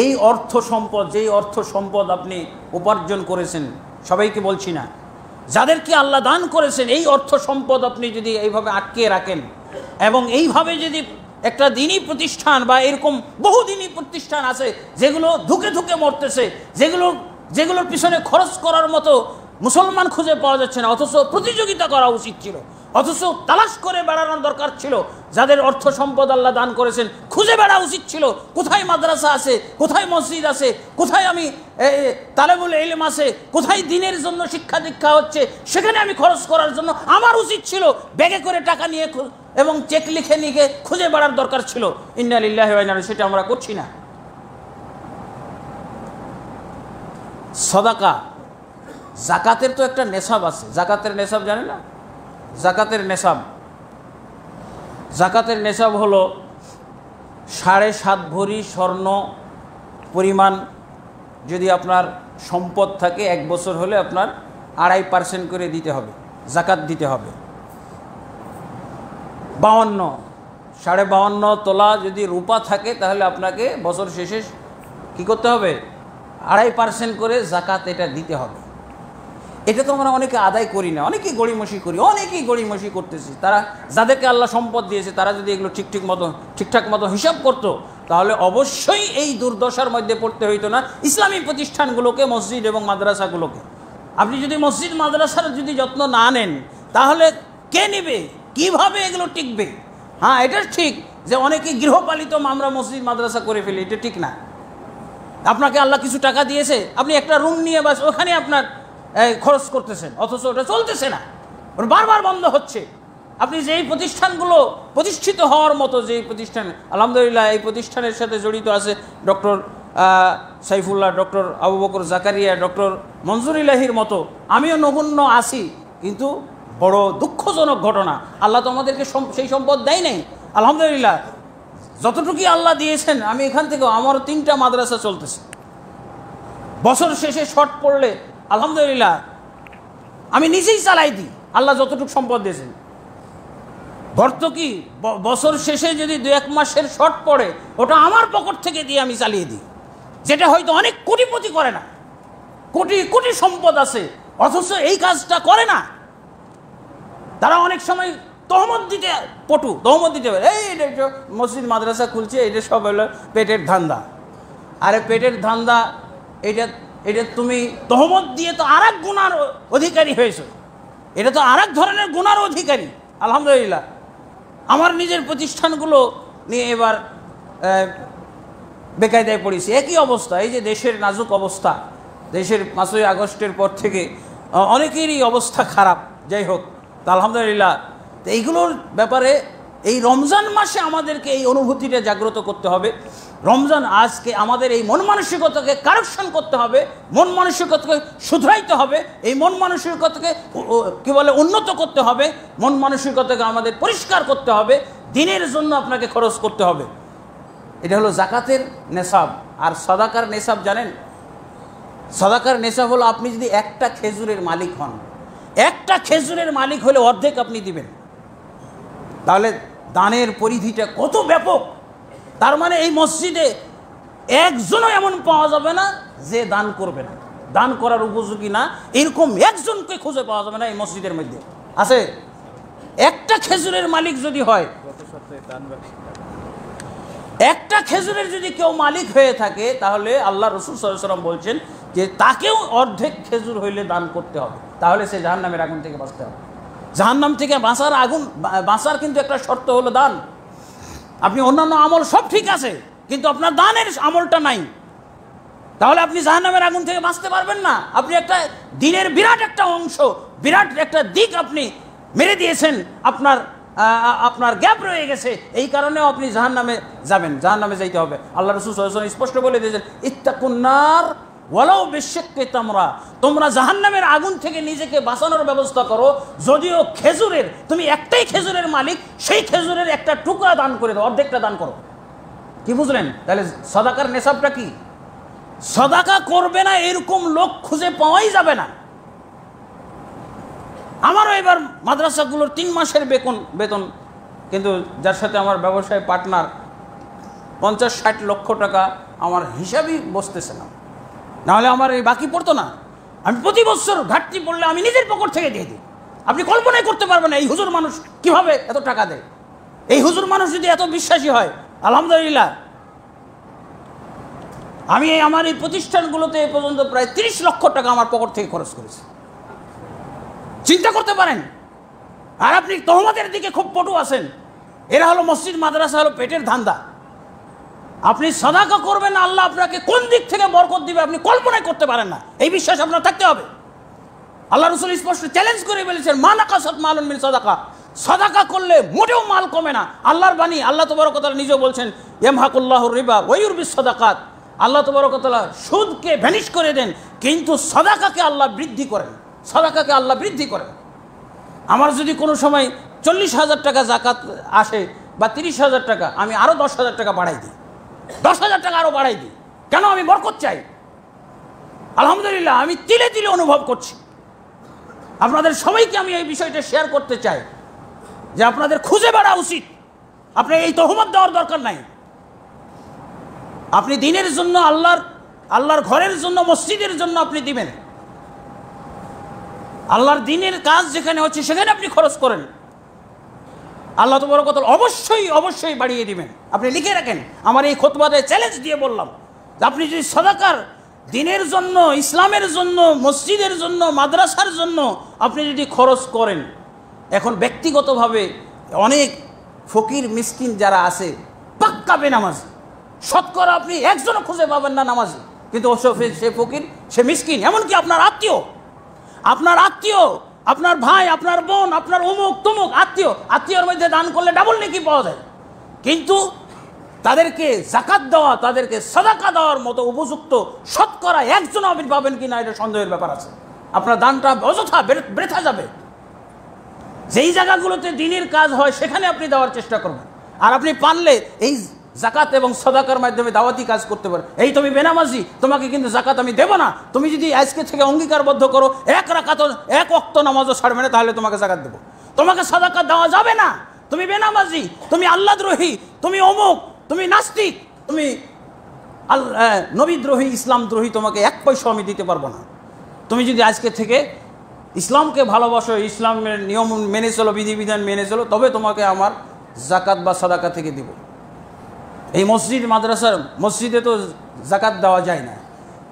এই অর্থ সম্পদ, যেই অর্থ সম্পদ আপনি উপার্জন করেছেন, সবাইকে বলছি না, যাদেরকে আল্লাহ দান করেছেন, এই অর্থ সম্পদ আপনি যদি এইভাবে আটকে রাখেন এবং এইভাবে যদি একটা দিনী প্রতিষ্ঠান বা এরকম বহু দিনী প্রতিষ্ঠান আছে যেগুলো ধুকে ধুকে মরতেছে, যেগুলোর পিছনে খরচ করার মতো মুসলমান খুঁজে পাওয়া যাচ্ছে না, অথচ প্রতিযোগিতা করা উচিত ছিল, অথচ তালাশ করে বেড়ানোর দরকার ছিল। যাদের অর্থ সম্পদ আল্লাহ দান করেছেন, খুঁজে বেড়া উচিত ছিল কোথায় মাদ্রাসা আছে, কোথায় মসজিদ আছে, কোথায় আমি তালেবুল ইলম আছে, কোথায় দিনের জন্য শিক্ষা দীক্ষা হচ্ছে, সেখানে আমি খরচ করার জন্য আমার উচিত ছিল ব্যাগে করে টাকা নিয়ে এবং চেক লিখে নিয়ে খুঁজে বেড়ার দরকার ছিল। ইন্না লিল্লাহি ওয়া ইন্না ইলাইহি রাজিউন। সেটা আমরা করছি না। সাদাকা, জাকাতের তো একটা নেশাব আছে। জাকাতের নেশাব জানেন না? জাকাতের নেশাব হলো 7.5 ভরি স্বর্ণ পরিমাণ। যদি আপনার সম্পদ থাকে, 1 বছর হলে আপনার 2.5% করে দিতে হবে, জাকাত দিতে হবে। 52.5 তোলা যদি রূপা থাকে, তাহলে আপনাকে বছর শেষে কি করতে হবে? 2.5% করে জাকাত এটা দিতে হবে। এটা তো আমরা অনেকে আদায় করি না, অনেকেই গড়িমসি করতেছি। তারা যাদেরকে আল্লাহ সম্পদ দিয়েছে, তারা যদি এগুলো ঠিকঠাক মতো হিসাব করতো, তাহলে অবশ্যই এই দুর্দশার মধ্যে পড়তে হইতো না ইসলামী প্রতিষ্ঠানগুলোকে, মসজিদ এবং মাদ্রাসাগুলোকে। আপনি যদি মসজিদ মাদ্রাসার যদি যত্ন না নেন, তাহলে কে নেবে? কিভাবে এগুলো টিকবে? হ্যাঁ, এটা ঠিক যে অনেকেই গৃহপালিত আমরা মসজিদ মাদ্রাসা করে ফেলি, এটা ঠিক না। আপনাকে আল্লাহ কিছু টাকা দিয়েছে, আপনি একটা রুম নিয়ে বাস ওখানে আপনার খরচ করতেছেন, অথচ ওটা চলতেছে না, বারবার বন্ধ হচ্ছে। আপনি যেই প্রতিষ্ঠানগুলো প্রতিষ্ঠিত হওয়ার মতো, যেই প্রতিষ্ঠান, আলহামদুলিল্লাহ এই প্রতিষ্ঠানের সাথে জড়িত আছে doctor Saifullah, doctor Abu Bakr Zakaria, doctor Manzoor ইলাহির মতো, আমিও নগণ্য আছি। কিন্তু বড় দুঃখজনক ঘটনা, আল্লাহ তো আমাদেরকে সেই সম্পদ দেয় নাই। আলহামদুলিল্লাহ যতটুকুই আল্লাহ দিয়েছেন, আমি এখান থেকেও আমার 3টা মাদ্রাসা চলতেছে। বছর শেষে শর্ট পড়লে আলহামদুলিল্লাহ আমি নিজেই চালাই দিই, আল্লাহ যতটুকু সম্পদ দিয়েছেন। ভর্তুকি বছর শেষে যদি 2-1 মাসের শর্ট পড়ে, ওটা আমার পকেট থেকে দিয়ে আমি চালিয়ে দিই, যেটা হয়তো অনেক কোটিপতি করে না, কোটি কোটি সম্পদ আছে, অথচ এই কাজটা করে না। তারা অনেক সময় তহমত দিতে পারে, এই এটা মসজিদ মাদ্রাসা খুলছে, এটা সব হলো পেটের ধান্দা। আরে পেটের ধান্দা, এটা তুমি তহমত দিয়ে তো আর এক গুনার অধিকারী হয়েছে, এটা তো আর এক ধরনের গুনার অধিকারী। আলহামদুলিল্লাহ আমার নিজের প্রতিষ্ঠানগুলো নিয়ে এবার বেকায়দায় পড়েছি, একই অবস্থা। এই যে দেশের নাজুক অবস্থা, দেশের 5ই আগস্টের পর থেকে অনেকেরই অবস্থা খারাপ, যাই হোক, তা আলহামদুলিল্লাহ। তো এইগুলোর ব্যাপারে এই রমজান মাসে আমাদেরকে এই অনুভূতিটা জাগ্রত করতে হবে। রমজান আজকে আমাদের এই মন মানসিকতাকে কারেকশন করতে হবে, মন মানসিকতাকে শুধরাইতে হবে, এই মন মানসিকতাকে কী বলে উন্নত করতে হবে, মন মানসিকতাকে আমাদের পরিষ্কার করতে হবে, দিনের জন্য আপনাকে খরচ করতে হবে। এটা হলো জাকাতের নেশাব। আর সাদাকার নেশাব জানেন? সাদাকার নেশাব হলো আপনি যদি একটা খেজুরের মালিক হন, একটা খেজুরের মালিক হলে অর্ধেক আপনি দিবেন। তাহলে দানের পরিধিটা কত ব্যাপক! তার মানে এই মসজিদে একজনও এমন পাওয়া যাবে না যে দান করবে না, দান করার উপযোগী না, এরকম একজনকে খুঁজে পাওয়া যাবে না এই মসজিদের মধ্যে। আছে একটা খেজুরের মালিক যদি হয়, একটা খেজুরের যদি কেউ মালিক হয়ে থাকে, তাহলে আল্লাহ রাসূল সাল্লাল্লাহু আলাইহি ওয়াসাল্লাম বলছেন যে তাকেও অর্ধেক খেজুর হইলে দান করতে হবে, তাহলে সে জাহান্নামের আগুন থেকে বাঁচতে হবে। জাহান্নাম থেকে বাঁচার কিন্তু একটা শর্ত হলো দান। আপনি অন্যান্য আমল সব ঠিক আছে, কিন্তু আপনার দানের আমলটা নাই, তাহলে আপনি জাহান্নামের আগুন থেকে বাঁচতে পারবেন না। আপনি একটা দিনের বিরাট একটা অংশ, বিরাট একটা দিক আপনি মেরে দিয়েছেন, আপনার গ্যাপ রয়ে গেছে, এই কারণেও আপনি জাহান্নামে যাবেন, জাহান্নামে যাইতে হবে। আল্লাহ রাসূল সাল্লাল্লাহু আলাইহি ওয়াসাল্লাম স্পষ্ট বলে দিয়েছেন, ইত্তাকুন নার ওয়ালাউ বিশিক্কি তামরা, তোমরা জাহান্নামের আগুন থেকে নিজেকে বাঁচানোর ব্যবস্থা করো, যদিও খেজুরের, তুমি একটাই খেজুরের মালিক, সেই খেজুরের একটা টুকরা দান করে দাও, অর্ধেকটা দান করো। কি বুঝলেন? তাহলে সাদাকার নেশাবটা কি? সাদাকা করবে না এরকম লোক খুঁজে পাওয়াই যাবে না। আমারও এবার মাদ্রাসাগুলোর 3 মাসের বেতন, কিন্তু যার সাথে আমার ব্যবসায় পার্টনার, 50-60 লক্ষ টাকা আমার হিসাবই বসতেছে না, নাহলে আমার এই বাকি পড়তো না। আমি প্রতি বছর ঘাটতি পড়লে আমি নিজের পকেট থেকে দিয়ে দিই। আপনি কল্পনাই করতে পারবেন না এই হুজুর মানুষ কিভাবে এত টাকা দেয়। এই হুজুর মানুষ যদি এত বিশ্বাসী হয়, আলহামদুলিল্লাহ। আমি আমার এই প্রতিষ্ঠানগুলোতে এ পর্যন্ত প্রায় 30 লক্ষ টাকা আমার পকেট থেকে খরচ করেছি, চিন্তা করতে পারেন। আর আপনি তহমতের দিকে খুব পটু আছেন, এরা হলো মসজিদ মাদ্রাসা হলো পেটের ধান্দা। আপনি সাদাকা করবেন, আল্লাহ আপনাকে কোন দিক থেকে বরকত দিবে আপনি কল্পনাই করতে পারেন না, এই বিশ্বাস আপনার থাকতে হবে। আল্লাহ রাসূল স্পষ্ট চ্যালেঞ্জ করে বলেছেন, মা নাকাসাত মালুন মিন সাদাকা, সাদাকা করলে মোটেও মাল কমে না। আল্লাহর বাণী, আল্লাহ তাবারক ওয়া তাআলা নিজেও বলছেন, ইয়ামহাকুল্লাহুর রিবা ওয়া ইউরবিস সাদাকাত, আল্লাহ তাবারক ওয়া তাআলা সুদকে ভ্যানিশ করে দেন, কিন্তু সাদাকাকে আল্লাহ বৃদ্ধি করেন, সাদাকাকে আল্লাহ বৃদ্ধি করেন। আমার যদি কোনো সময় 40,000 টাকা জাকাত আসে বা 30,000 টাকা, আমি আরও 10,000 টাকা বাড়াই দিই, 10,000 টাকা আরও বাড়াই দিই। কেন? আমি বরকত চাই। আলহামদুলিল্লাহ আমি তিলে তিলে অনুভব করছি। আপনাদের সবাইকে আমি এই বিষয়টা শেয়ার করতে চাই যে আপনাদের খুঁজে বেড়া উচিত। আপনার এই তহমত দেওয়ার দরকার নাই। আপনি দিনের জন্য, আল্লাহর ঘরের জন্য, মসজিদের জন্য আপনি দিবেন। আল্লাহর দিনের কাজ যেখানে হচ্ছে সেখানে আপনি খরচ করেন, আল্লাহ তাবারক ওয়া তাআলা অবশ্যই বাড়িয়ে দিবেন। আপনি লিখে রাখেন, আমার এই খুতবাতে চ্যালেঞ্জ দিয়ে বললাম যে আপনি যদি সাদাকার দিনের জন্য, ইসলামের জন্য, মসজিদের জন্য, মাদ্রাসার জন্য আপনি যদি খরচ করেন, এখন ব্যক্তিগতভাবে অনেক ফকির মিসকিন যারা আছে পাক্কা বেনামাজি, শতকরা আপনি একজনও খুঁজে পাবেন না নামাজি, কিন্তু সে ফকির, সে মিসকিন। এমনকি আপনার আত্মীয়, আপনার ভাই, আপনার বোন, আপনার অমুক তমুক আত্মীয়র মধ্যে দান করলে ডাবল নেকি পাওয়া যায়, কিন্তু তাদেরকে যাকাত দেওয়া, তাদেরকে সাদাকা দেওয়ার মতো উপযুক্ত শতকরা একজন আপনি পাবেন কিনা এটা সন্দেহের ব্যাপার আছে। আপনার দানটা অযথা বৃথা যাবে। যেই জায়গাগুলোতে দিনের কাজ হয় সেখানে আপনি দেওয়ার চেষ্টা করবেন। আর আপনি পারলে এই জাকাত এবং সাদাকার মাধ্যমে দাওয়াতি কাজ করতে পারেন। এই তুমি বেনামাজি, তোমাকে কিন্তু জাকাত আমি দেব না, তুমি যদি আজকে থেকে অঙ্গীকারবদ্ধ করো 1 ওয়াক্ত নামাজও ছাড়বে না, তাহলে তোমাকে জাকাত দেবো। তোমাকে সাদাকা দেওয়া যাবে না, তুমি বেনামাজি, তুমি আল্লাহদ্রোহী, তুমি অমুক, তুমি নাস্তিক, তুমি নবীদ্রোহী, ইসলামদ্রোহী, তোমাকে এক পয়সা আমি দিতে পারবো না। তুমি যদি আজকে থেকে ইসলামকে ভালোবাসো, ইসলামের নিয়ম মেনে চলো, বিধিবিধান মেনে চলো, তবে তোমাকে আমার জাকাত বা সাদাকা থেকে দিব। এই মসজিদ মাদ্রাসার মসজিদে তো জাকাত দেওয়া যায় না,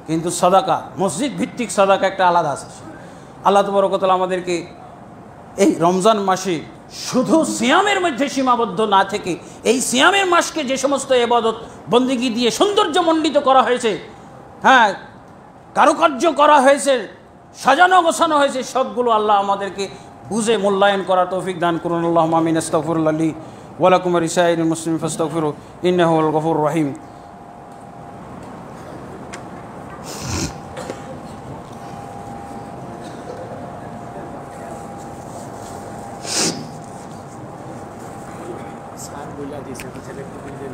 কিন্তু সাদাকা, মসজিদ ভিত্তিক সাদাকা একটা আলাদা আছে। আল্লাহ তাবারক ওয়া তাআলা আমাদেরকে এই রমজান মাসে শুধু সিয়ামের মধ্যে সীমাবদ্ধ না থেকে এই সিয়ামের মাসকে যে সমস্ত ইবাদত বন্দেগী দিয়ে সৌন্দর্যমণ্ডিত করা হয়েছে, হ্যাঁ, কারুকার্য করা হয়েছে, সাজানো গোছানো হয়েছে, সবগুলো আল্লাহ আমাদেরকে বুঝে মূল্যায়ন করার তৌফিক দান করুন। আল্লাহুম্মা আমিন। আস্তাগফিরুল্লাহ লি ওয়া লাকুম ওয়া লিসাইরিল মুসলিমিন ফাস্তাগফিরু ইন্নাহু হুয়াল গফুরুর রহিম।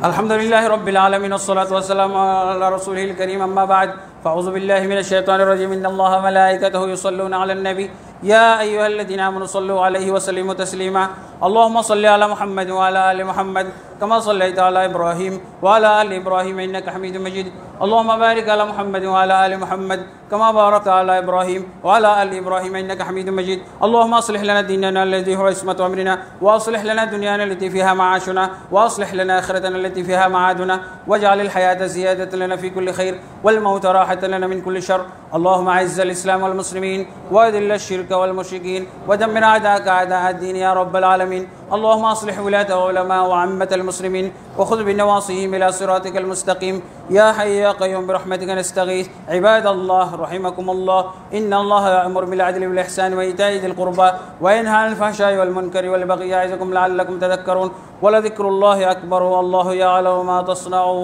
আলহামদুলিল্লাহ রাব্বিল আলামিন ওয়াসসালাতু ওয়াসসালামু আলা রাসূলিল কারীম, আম্মা বা'দ, ফাউযু বিল্লাহি মিনাশ শাইতানির রাজীম। ইন্নাল্লাহা ওয়া মালাইকাতাহু ইউসাল্লুনা আলান নবী ইয়া আইয়ুহাল্লাযীনা আমানু সাল্লু আলাইহি ওয়া সাল্লিমু তাসলিমা। আল্লাহুম্মা সাল্লি আলা মুহাম্মাদ ওয়া আলা আলি মুহাম্মাদ কামা সাল্লাইতা আলা ইব্রাহিম ওয়া আলা আলি ইব্রাহিম ইন্নাকা হামিদুম মাজিদ। আল্লাহুম্মা বারিক আলা মুহাম্মাদ ওয়া আলা আলি মুহাম্মাদ কামা বারাকতা আলা ইব্রাহিম ওয়া আলা আলি ইব্রাহিম ইন্নাকা হামিদুম মাজিদ। আল্লাহুম্মা আসলিহ লানা দীনানা আল্লাযী হুয়া ইসমাতু আমরিনা ওয়া আসলিহ লানা দুনিয়ানা আল্লাতী ফিহা মাআশুনা ওয়া আসলিহ লানা আখিরাতানা আল্লাতী ফিহা মাআদুনা ওয়াজআলিল হায়াতা জিয়াদাতান লানা ফি কুল্লি খাইর ওয়াল মাউতা রাহাতান লানা মিন কুল্লি শার। اللهم اعز الاسلام والمسلمين واذل الشرك والمشركين ودمر اعداءك اعداء الدين يا رب العالمين. اللهم اصلح ولاة وعلماء وعامة المسلمين وخذ بنواصيهم الى صراطك المستقيم يا حي يا قيوم برحمتك نستغيث. عباد الله رحمكم الله، ان الله يأمر بالعدل والاحسان وايتاء ذي القربى وينهى عن الفحشاء والمنكر والبغي يعظكم لعلكم تذكرون. ولذكر الله اكبر والله يعلم ما تصنعون.